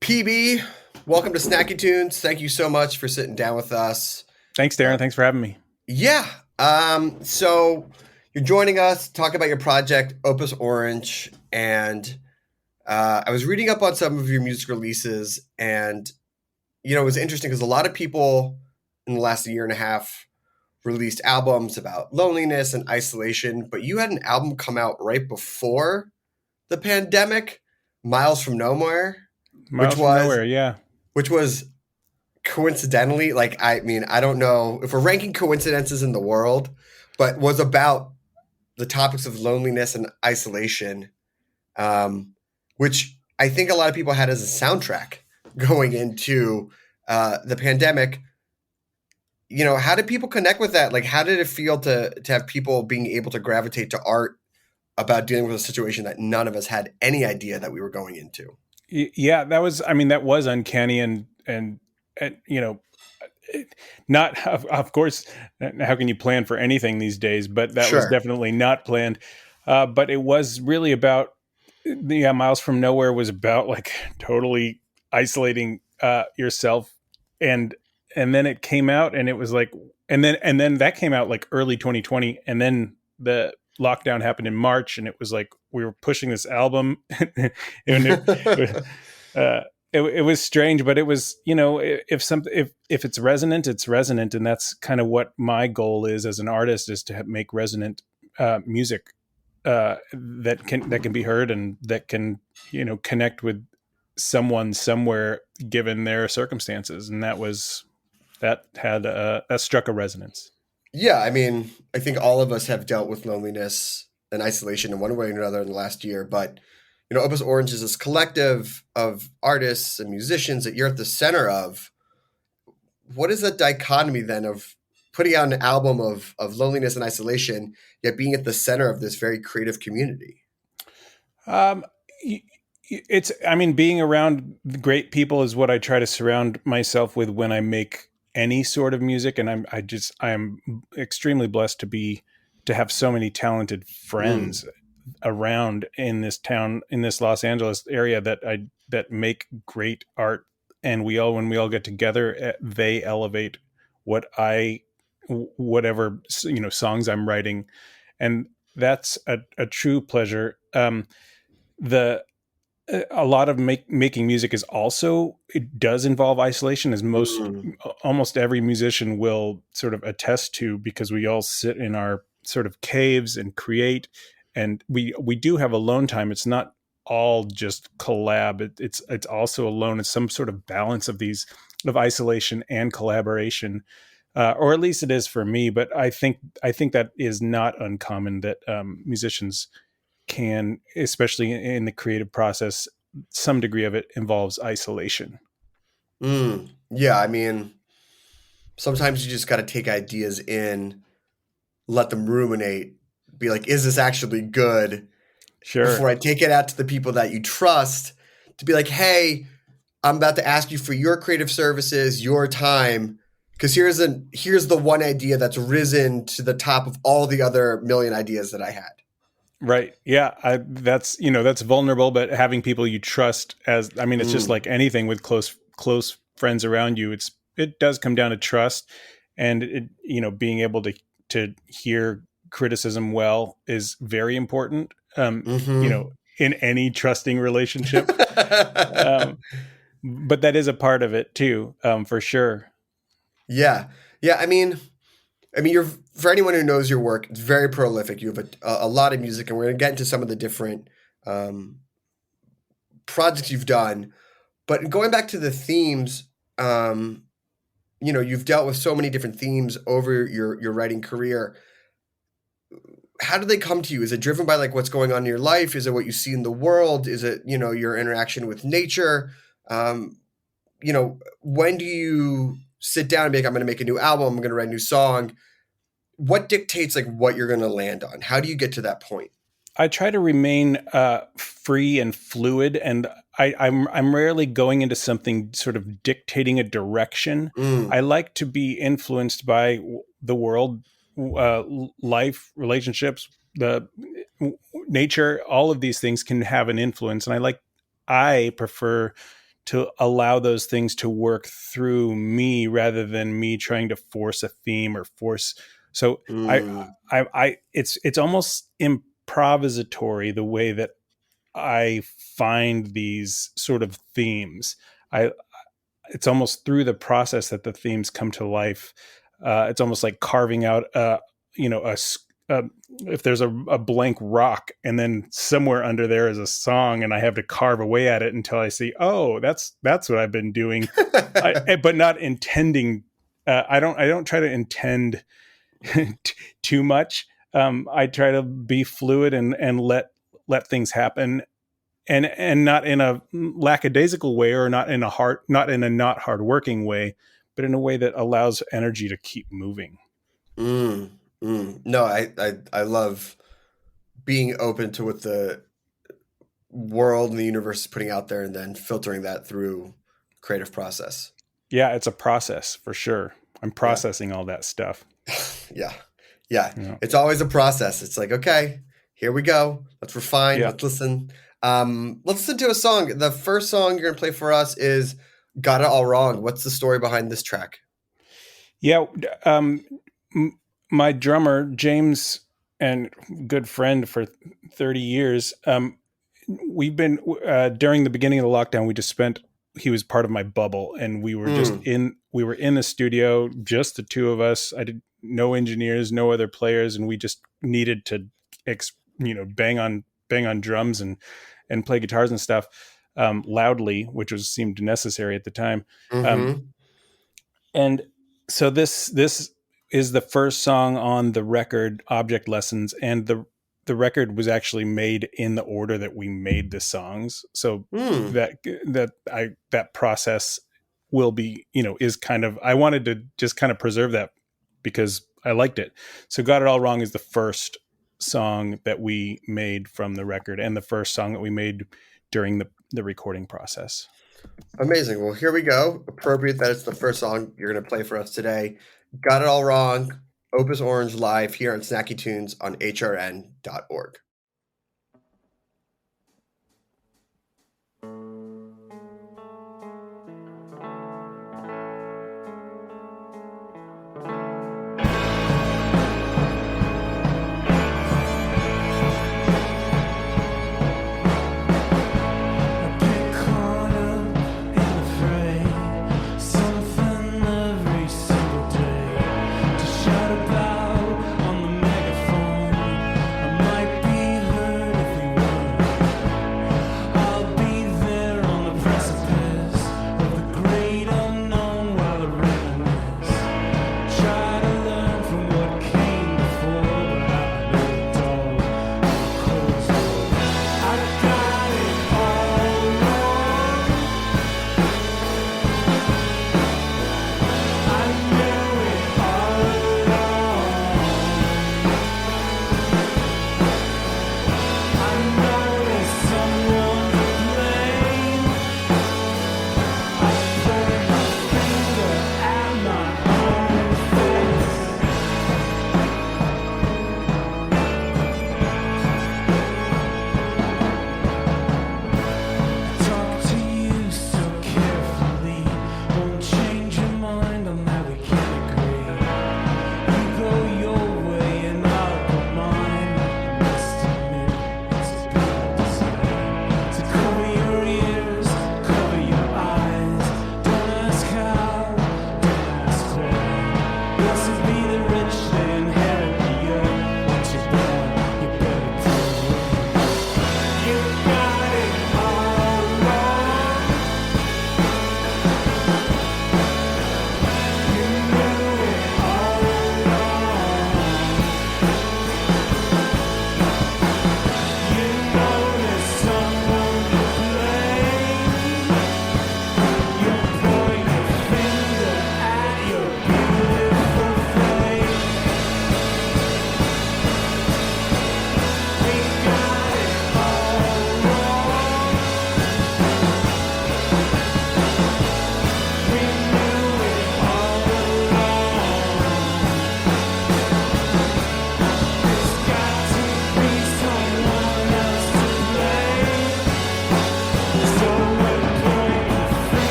PB, welcome to Snacky Tunes. Thank you so much for sitting down with us. Thanks, Darren. Thanks for having me. Yeah. So you're joining us to talk about your project, Opus Orange. And I was reading up on some of your music releases. And, you know, it was interesting because a lot of people in the last year and a half released albums about loneliness and isolation. But you had an album come out right before the pandemic, Miles from Nowhere. Which was coincidentally, like, I mean, I don't know if we're ranking coincidences in the world, but was about the topics of loneliness and isolation, which I think a lot of people had as a soundtrack going into the pandemic. You know, how did people connect with that? Like, how did it feel to have people being able to gravitate to art about dealing with a situation that none of us had any idea that we were going into? Yeah, that was uncanny and you know, not, of course, how can you plan for anything these days? But that was definitely not planned. But it was really about, Miles from Nowhere was about like totally isolating yourself. And then it came out and it was like, and then that came out like early 2020. And then the lockdown happened in March, and it was like we were pushing this album, and it was strange, but it was, you know, if it's resonant, it's resonant, and that's kind of what my goal is as an artist, is to make resonant music that can be heard and that can, you know, connect with someone somewhere given their circumstances, and that struck a resonance. Yeah, I mean, I think all of us have dealt with loneliness and isolation in one way or another in the last year. But, you know, Opus Orange is this collective of artists and musicians that you're at the center of. What is that dichotomy then of putting out an album of loneliness and isolation, yet being at the center of this very creative community? Being around great people is what I try to surround myself with when I make any sort of music, and I am extremely blessed to have so many talented friends around in this town, in this Los Angeles area that make great art. And when we all get together, they elevate whatever, songs I'm writing. And that's a true pleasure. A lot of making music it does involve isolation, as almost every musician will sort of attest to, because we all sit in our sort of caves and create, and we do have alone time. It's not all just collab. It's also alone. It's some sort of balance of isolation and collaboration, or at least it is for me. But I think that is not uncommon, that musicians can, especially in the creative process, some degree of it involves isolation. Yeah, I mean, sometimes you just got to take ideas in, let them ruminate, be like, is this actually good? Sure. Before I take it out to the people that you trust, to be like, hey, I'm about to ask you for your creative services, your time, because here's the one idea that's risen to the top of all the other million ideas that I had. Right. Yeah. That's vulnerable, but having people you trust, it's just like anything with close friends around you. It does come down to trust, and being able to hear criticism well is very important. In any trusting relationship. But that is a part of it too, for sure. Yeah. Yeah. I mean, you're, for anyone who knows your work, it's very prolific. You have a lot of music, and we're going to get into some of the different projects you've done. But going back to the themes, you've dealt with so many different themes over your writing career. How do they come to you? Is it driven by like what's going on in your life? Is it what you see in the world? Is it, your interaction with nature? When do you sit down and be like, I'm going to make a new album, I'm going to write a new song? What dictates like what you're going to land on? How do you get to that point? I try to remain free and fluid, and I'm rarely going into something sort of dictating a direction. I like to be influenced by the world, life, relationships, the nature. All of these things can have an influence, and I prefer to allow those things to work through me rather than me trying to force a theme or force. So it's almost improvisatory, the way that I find these sort of themes. It's almost through the process that the themes come to life. It's almost like carving out if there's a blank rock, and then somewhere under there is a song, and I have to carve away at it until I see, oh, that's what I've been doing, but not intending. I don't try to intend too much. I try to be fluid and let things happen, and not in a lackadaisical way, or not in a not hardworking way, but in a way that allows energy to keep moving. No, I love being open to what the world and the universe is putting out there, and then filtering that through creative process. Yeah, it's a process for sure. I'm processing all that stuff. Yeah. It's always a process. It's like, okay, here we go. Let's refine. Let's listen. Let's listen to a song. The first song you're going to play for us is Got It All Wrong. What's the story behind this track? Yeah. My drummer, James, and good friend for 30 years, we've been, during the beginning of the lockdown, he was part of my bubble, and we were we were in the studio, just the two of us. I did no engineers, no other players. And we just needed to, bang on drums and play guitars and stuff, loudly, which seemed necessary at the time. And so this is the first song on the record, Object Lessons, and the record was actually made in the order that we made the songs. So that process will be, is kind of, I wanted to just kind of preserve that because I liked it. So Got It All Wrong is the first song that we made from the record, and the first song that we made during the recording process. Amazing. Well, here we go. Appropriate that it's the first song you're going to play for us today. Got It All Wrong, Opus Orange live here on Snacky Tunes on hrn.org.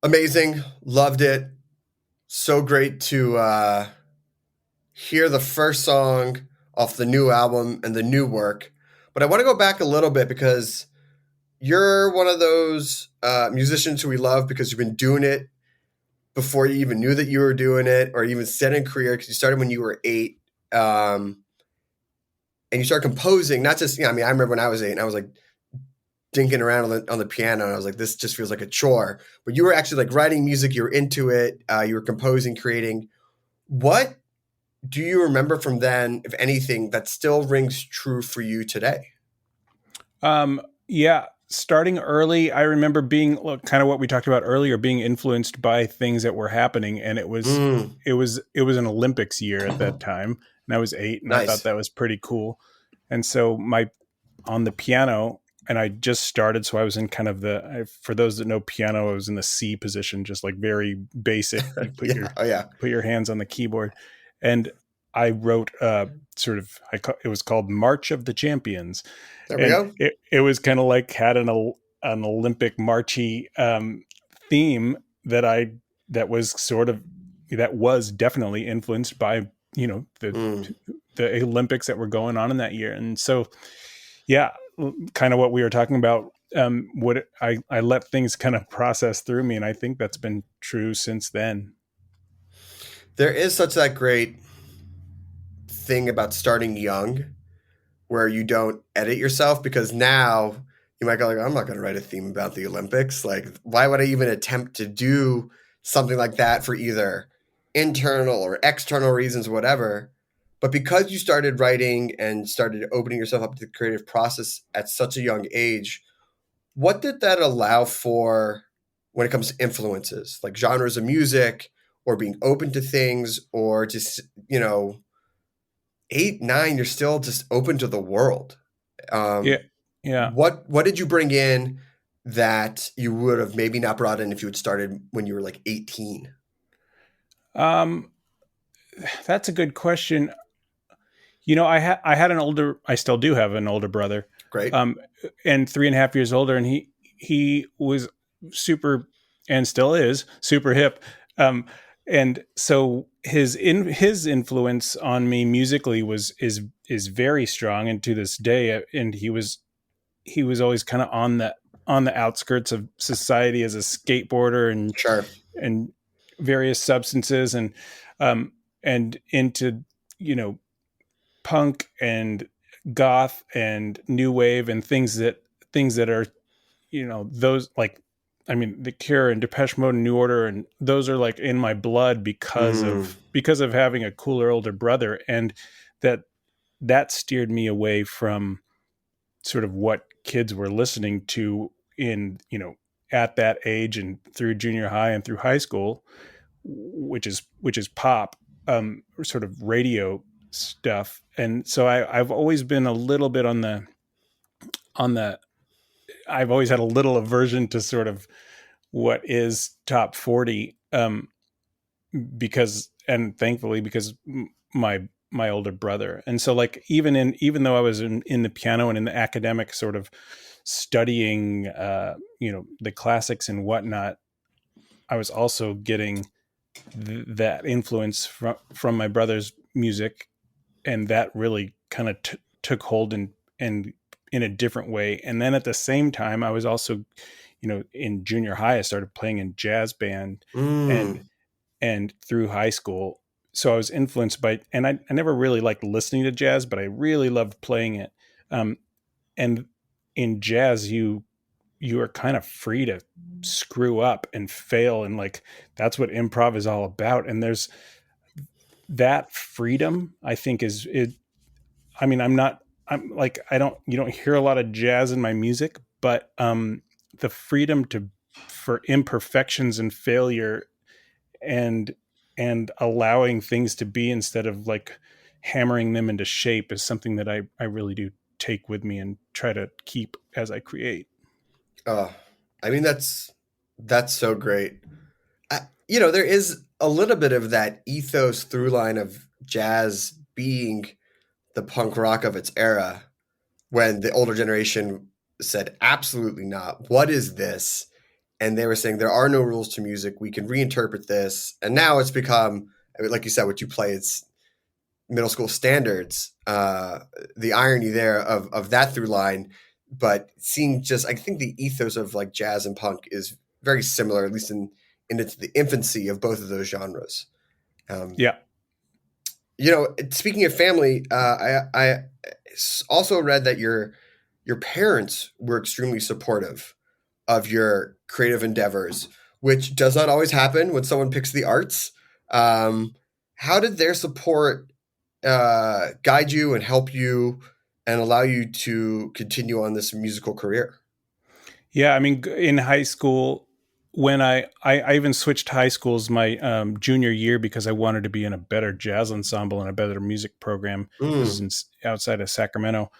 Amazing. Loved it. So great to hear the first song off the new album and the new work. But I want to go back a little bit because you're one of those musicians who we love because you've been doing it before you even knew that you were doing it or even set in career, because you started when you were 8. And you start composing, not just, I remember when I was 8 and I was like dinking around on the piano and I was like, this just feels like a chore. But you were actually like writing music, you were into it, you were composing, creating. What do you remember from then, if anything, that still rings true for you today? Yeah, starting early, I remember being kind of what we talked about earlier, being influenced by things that were happening, and it was an Olympics year at that time, and I was 8, and I thought that was pretty cool. And so on the piano, and I just started, so I was in kind of for those that know piano, I was in the C position, just like very basic. You put your hands on the keyboard, and I wrote it was called March of the Champions. There we go. It was kind of like had an Olympic marchy theme that was definitely influeed by the Olympics that were going on in that year. And so kind of what we were talking about, I let things kind of process through me, and I think that's been true since then. There is such that great thing about starting young where you don't edit yourself, because now you might go like, I'm not going to write a theme about the Olympics. Like, why would I even attempt to do something like that for either internal or external reasons, whatever? But because you started writing and started opening yourself up to the creative process at such a young age, what did that allow for when it comes to influences, like genres of music or being open to things, or just, 8, 9, you're still just open to the world. Yeah. What did you bring in that you would have maybe not brought in if you had started when you were like 18? That's a good question. I still do have an older brother. Great. And 3.5 years older, and he was super, and still is super hip. And so his influence on me musically is very strong, and to this day. And he was always kind of on the outskirts of society as a skateboarder and various substances and into punk and goth and new wave and things that are those, like, The Cure and Depeche Mode and New Order, and those are like in my blood because of having a cooler older brother, and that steered me away from sort of what kids were listening to in at that age and through junior high and through high school, which is pop, sort of radio stuff. And so I've always been a little bit on the I've always had a little aversion to sort of what is top 40, because thankfully because my older brother. And so like even though I was in the piano and in the academic sort of studying the classics and whatnot, I was also getting that influence from my brother's music, and that really kind of took hold and in a different way. And then at the same time, I was also, in junior high, I started playing in jazz band and through high school. So I was influenced by, and I never really liked listening to jazz, but I really loved playing it. And in jazz, you are kind of free to screw up and fail. And like, that's what improv is all about. And there's that freedom, I think you don't hear a lot of jazz in my music, but the freedom for imperfections and failure and allowing things to be instead of like hammering them into shape is something that I really do take with me and try to keep as I create. That's so great. There is a little bit of that ethos through line of jazz being the punk rock of its era, when the older generation said, absolutely not. What is this? and they were saying there are no rules to music. We can reinterpret this. And now it's become, like you said, what you play, it's middle school standards. The irony there of that through line, but seeing just, I think the ethos of like jazz and punk is very similar, at least in the infancy of both of those genres. Yeah. You know, speaking of family, I also read that your parents were extremely supportive of your creative endeavors, which does not always happen when someone picks the arts. How did their support guide you and help you and allow you to continue on this musical career? Yeah, I mean, in high school, when I even switched high schools my junior year because I wanted to be in a better jazz ensemble and a better music program. This is outside of Sacramento.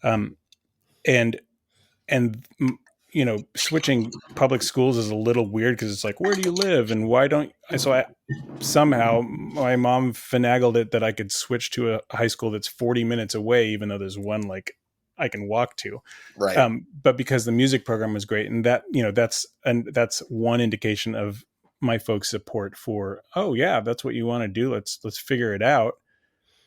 And you know, switching public schools is a little weird because it's like, where do you live? And why don't, so somehow my mom finagled it that I could switch to a high school that's 40 minutes away, even though there's one like I can walk to. Right. But because the music program was great, and that, you know, that's one indication of my folks' support for, oh yeah, that's what you want to do. Let's figure it out.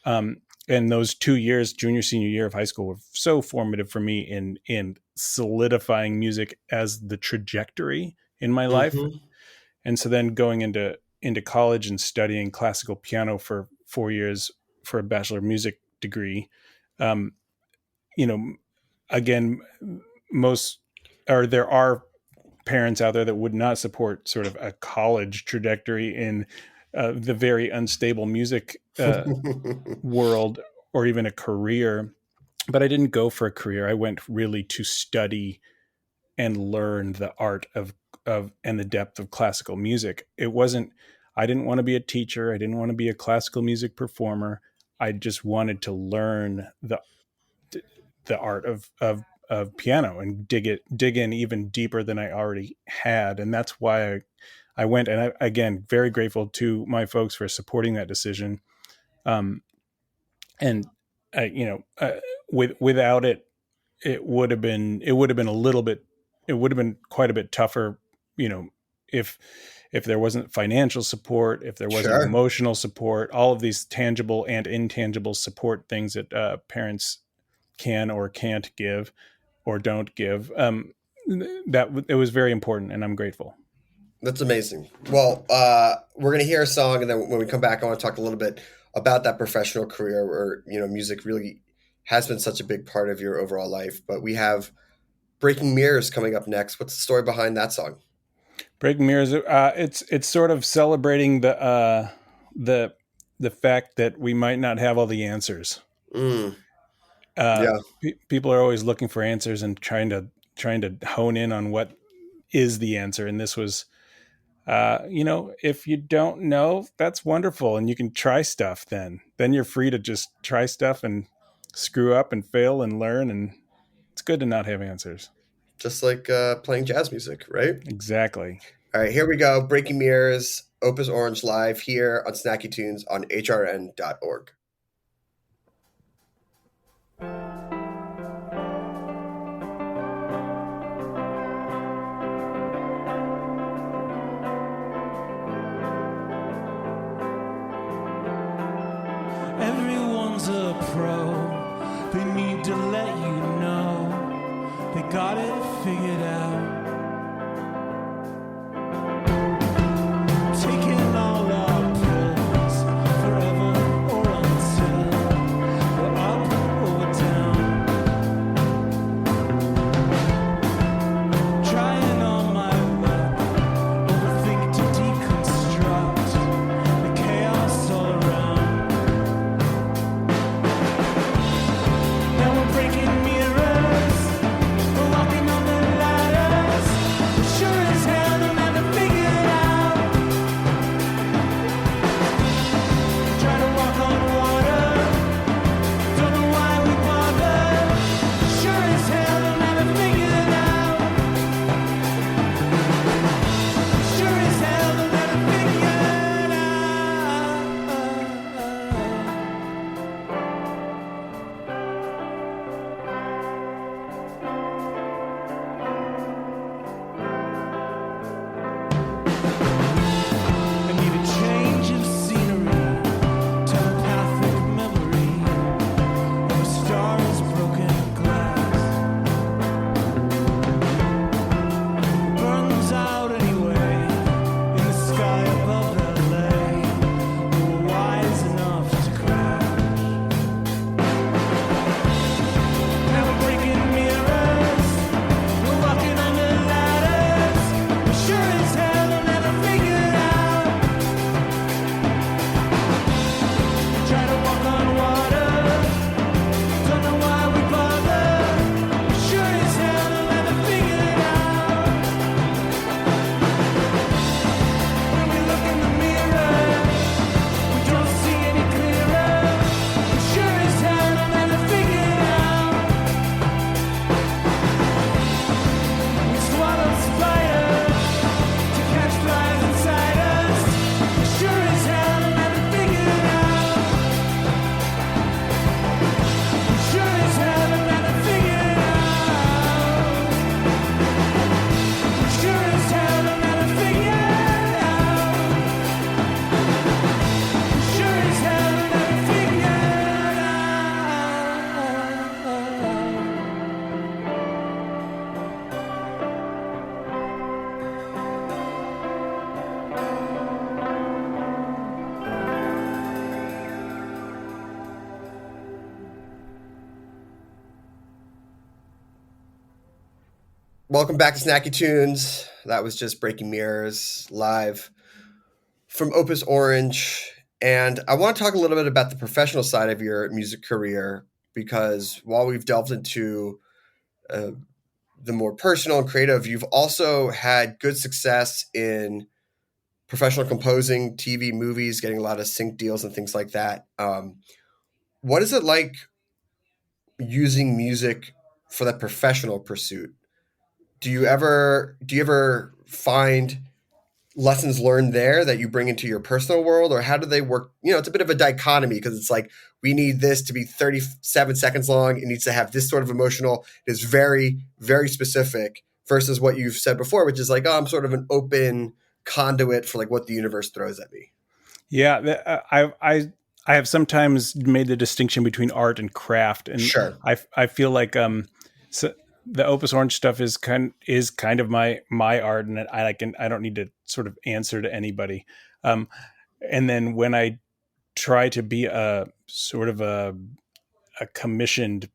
And those 2 years, junior, senior year of high school, were so formative for me in solidifying music as the trajectory in my life. And so then going into college and studying classical piano for 4 years for a Bachelor of Music degree, you know, again, there are parents out there that would not support sort of a college trajectory in the very unstable music world, or even a career. But I didn't go for a career. I went really to study and learn the art of and the depth of classical music. I didn't want to be a teacher. I didn't want to be a classical music performer. I just wanted to learn the art of piano and dig in even deeper than I already had. And that's why I went, and again, very grateful to my folks for supporting that decision. Without it, it would have been quite a bit tougher, you know, if there wasn't financial support, if there wasn't emotional support, all of these tangible and intangible support things that parents can or can't give or don't give. That it was very important, and I'm grateful. That's amazing. Well, we're going to hear a song, and then when we come back, I want to talk a little bit about that professional career where, you know, music really has been such a big part of your overall life. But we have Breaking Mirrors coming up next. What's the story behind that song? Breaking Mirrors, it's sort of celebrating the fact that we might not have all the answers. People are always looking for answers and trying to hone in on what is the answer. And this was, you know, if you don't know, that's wonderful. And you can try stuff then you're free to just try stuff and screw up and fail and learn. And it's good to not have answers. Just like playing jazz music, right? Exactly. All right, here we go. Breaking Mirrors, Opus Orange live here on Snacky Tunes on hrn.org. Everyone's a pro. They need to let you know they got it figured out. Taking all our pills forever or until we're up or we're down. Trying all my luck, overthink to deconstruct the chaos all around. Now we're breaking mirrors, we're walking on the ladder. Welcome back to Snacky Tunes. That was just Breaking Mirrors live from Opus Orange. And I want to talk a little bit about the professional side of your music career, because while we've delved into the more personal and creative, you've also had good success in professional composing, TV, movies, getting a lot of sync deals and things like that. What is it like using music for that professional pursuit? Do you ever find lessons learned there that you bring into your personal world, or how do they work? You know, it's a bit of a dichotomy, because it's like, we need this to be 37 seconds long. It needs to have this sort of emotional. It is very, very specific, versus what you've said before, which is like, oh, I'm sort of an open conduit for like what the universe throws at me. Yeah. I have sometimes made the distinction between art and craft. And sure. I feel like, so the Opus Orange stuff is kind of my art, and I don't need to sort of answer to anybody. And then when I try to be a sort of a commissioned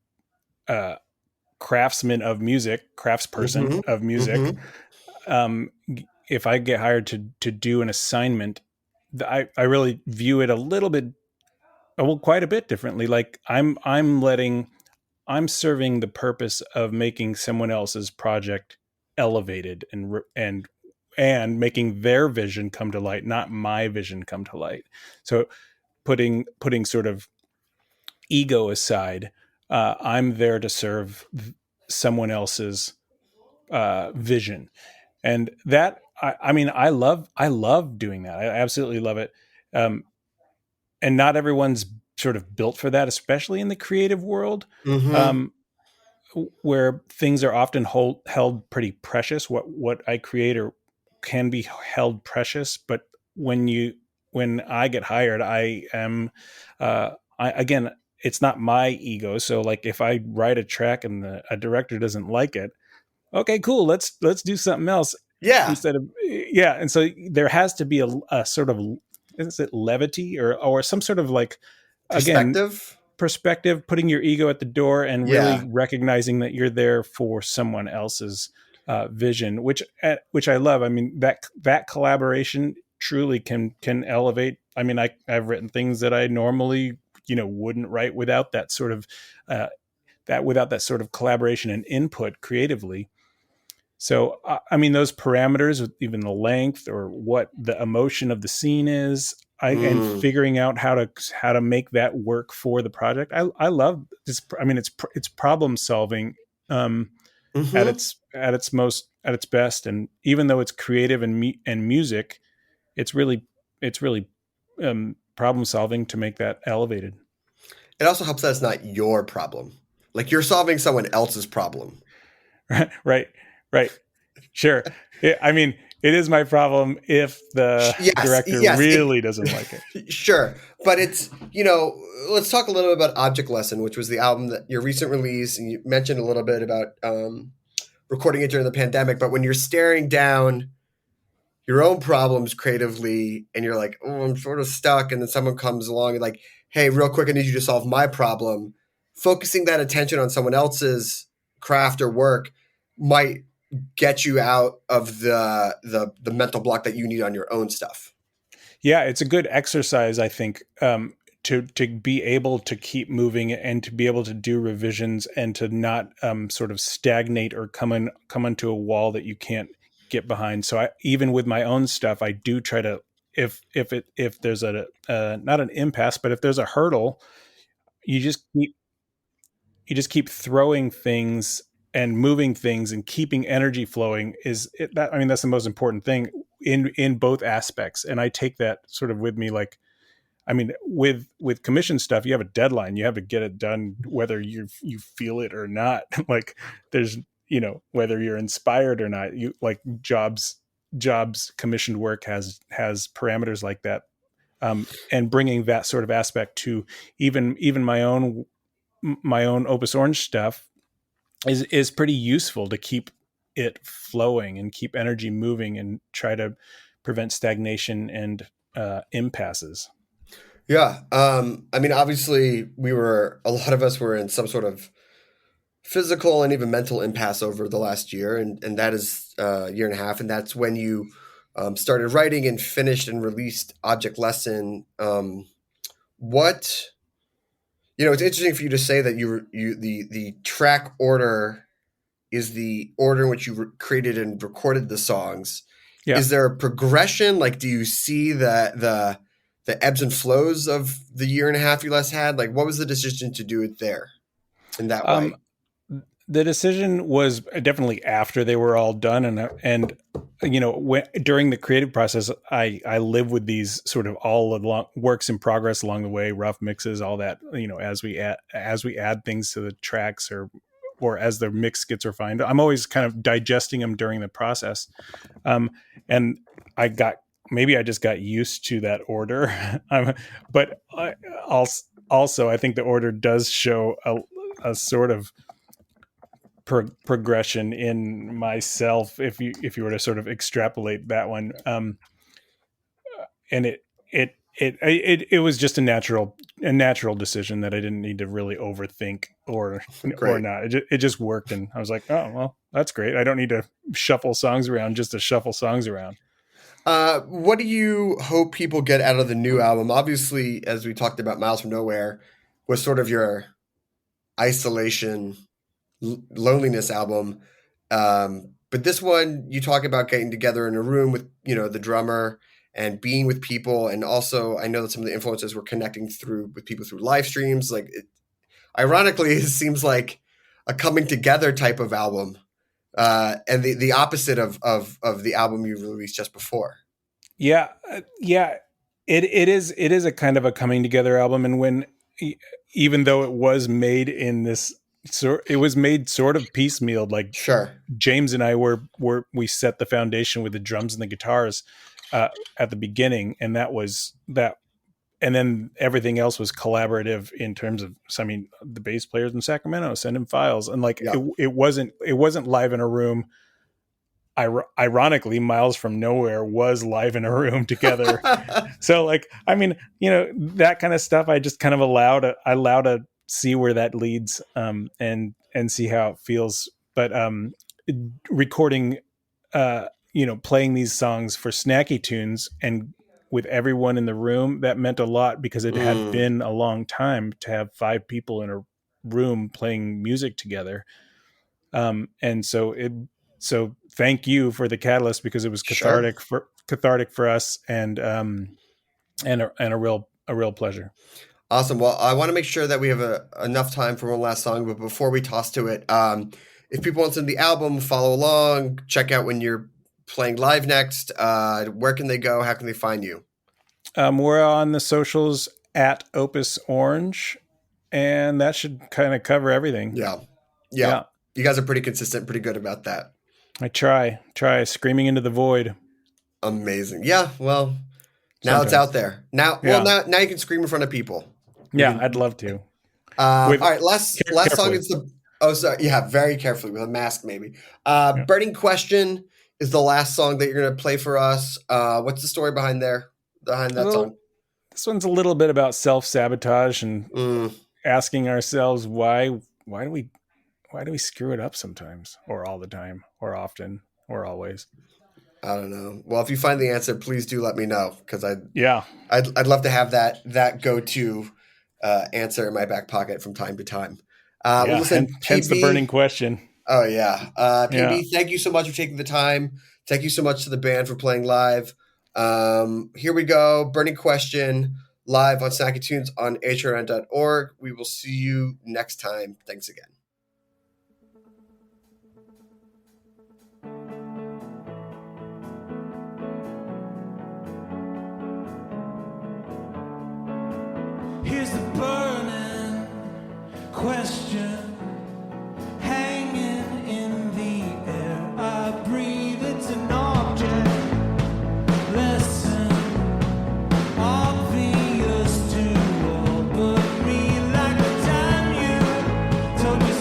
craftsman of music, craftsperson of music, if I get hired to do an assignment, I really view it a little bit, well, quite a bit differently. Like I'm serving the purpose of making someone else's project elevated and making their vision come to light, not my vision come to light. So putting sort of ego aside, I'm there to serve someone else's vision, and that I love doing that. I absolutely love it, and not everyone's sort of built for that, especially in the creative world, where things are often held pretty precious. What I create can be held precious, but when I get hired, I am, again, it's not my ego. So like, if I write a track and a director doesn't like it, okay, cool. Let's do something else. Yeah. And so there has to be a sort of, is it levity or some sort of like, perspective, putting your ego at the door and really recognizing that you're there for someone else's vision, which I love. I mean, that collaboration truly can elevate. I mean, I've written things that I normally, wouldn't write without that sort of collaboration and input creatively. So, I mean, those parameters, even the length or what the emotion of the scene is, and figuring out how to make that work for the project. I love this. I mean, it's problem solving at its best. And even though it's creative and music, it's really problem solving to make that elevated. It also helps that it's not your problem. Like, you're solving someone else's problem. Right. Sure. I mean, it is my problem if the director really doesn't like it. Sure. But it's, let's talk a little bit about Object Lesson, which was the album that your recent release, and you mentioned a little bit about recording it during the pandemic. But when you're staring down your own problems creatively and you're like, oh, I'm sort of stuck, and then someone comes along and like, hey, real quick, I need you to solve my problem. Focusing that attention on someone else's craft or work might get you out of the mental block that you need on your own stuff. Yeah, it's a good exercise, I think, to be able to keep moving and to be able to do revisions and to not sort of stagnate or come into a wall that you can't get behind. So even with my own stuff, I do try to, if there's not an impasse, but if there's a hurdle, you just keep throwing things and moving things and keeping energy flowing. That's the most important thing in both aspects. And I take that sort of with me. Like, I mean, with commission stuff, you have a deadline, you have to get it done, whether you feel it or not. Like, there's, whether you're inspired or not, you like jobs, commissioned work has parameters like that. And bringing that sort of aspect to even my own Opus Orange stuff is pretty useful to keep it flowing and keep energy moving and try to prevent stagnation and impasses. Yeah. I mean, obviously a lot of us were in some sort of physical and even mental impasse over the last year, and that is a year and a half, and that's when you started writing and finished and released Object Lesson. What, it's interesting for you to say that the track order is the order in which you created and recorded the songs. Yeah. Is there a progression? Like, do you see the ebbs and flows of the year and a half you last had? Like, what was the decision to do it there in that way? The decision was definitely after they were all done, and during the creative process, I live with these sort of all along works in progress along the way, rough mixes, all that. As we add things to the tracks or as the mix gets refined, I'm always kind of digesting them during the process, and I just got used to that order, but also I think the order does show a sort of progression in myself if you were to sort of extrapolate that one, and it was just a natural decision that I didn't need to really overthink or not. It just worked, and I was like, oh well, that's great. I don't need to shuffle songs around just to shuffle songs around. What do you hope people get out of the new album? Obviously, as we talked about, Miles from Nowhere was sort of your isolation, loneliness album. But this one, you talk about getting together in a room with, the drummer and being with people. And also, I know that some of the influences were connecting with people through live streams. Like, ironically, it seems like a coming together type of album. And the opposite of the album you released just before. Yeah. It is a kind of a coming together album. And even though it was made in this, it was made sort of piecemeal. Like, sure, James and I we set the foundation with the drums and the guitars at the beginning, and that was that. And then everything else was collaborative in terms of, the bass players in Sacramento send him files, and it wasn't live in a room. Ironically, Miles from Nowhere was live in a room together. So that kind of stuff, I just kind of allow to see where that leads, and see how it feels. But recording, playing these songs for Snacky Tunes and with everyone in the room, that meant a lot because it had been a long time to have 5 people in a room playing music together. And so thank you for the catalyst, because it was cathartic for us, and a real pleasure. Awesome. Well, I want to make sure that we have enough time for one last song, but before we toss to it, if people want to send the album, follow along, check out when you're playing live next, where can they go? How can they find you? We're on the socials at Opus Orange, and that should kind of cover everything. Yeah. You guys are pretty consistent, pretty good about that. I try screaming into the void. Amazing. Yeah. Well, now it's out there. Now you can scream in front of people. Yeah, I'd love to. All right, last song is very carefully with a mask maybe. Burning Question is the last song that you're going to play for us. What's the story behind that song? This one's a little bit about self-sabotage and asking ourselves why do we screw it up sometimes, or all the time, or often, or always? I don't know. Well, if you find the answer, please do let me know, because I'd love to have that go-to answer in my back pocket from time to time. Listen, hence the burning question. Oh yeah, PB, thank you so much for taking the time. Thank you so much to the band for playing live. Here we go, Burning Question live on Snacky Tunes on hrn.org. We will see you next time. Thanks again. Here's the burning question hanging in the air. I breathe, it's an object lesson, obvious to all but me, like the time you told me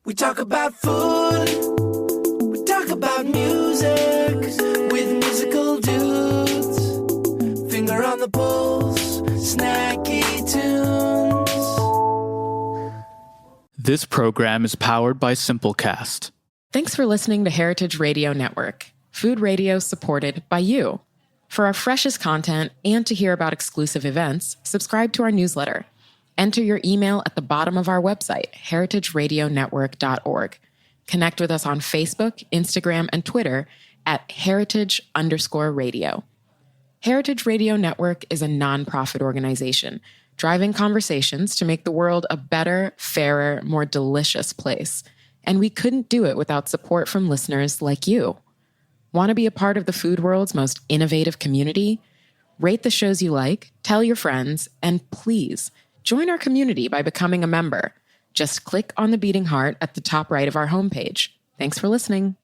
We talk about food, we talk about music, with musical dudes. Finger on the pulse, snacky tunes. This program is powered by Simplecast. Thanks for listening to Heritage Radio Network, food radio supported by you. For our freshest content and to hear about exclusive events, subscribe to our newsletter. Enter your email at the bottom of our website, heritageradionetwork.org. Connect with us on Facebook, Instagram, and Twitter at heritage_radio. Heritage Radio Network is a nonprofit organization driving conversations to make the world a better, fairer, more delicious place. And we couldn't do it without support from listeners like you. Want to be a part of the food world's most innovative community? Rate the shows you like, tell your friends, and please join our community by becoming a member. Just click on the beating heart at the top right of our homepage. Thanks for listening.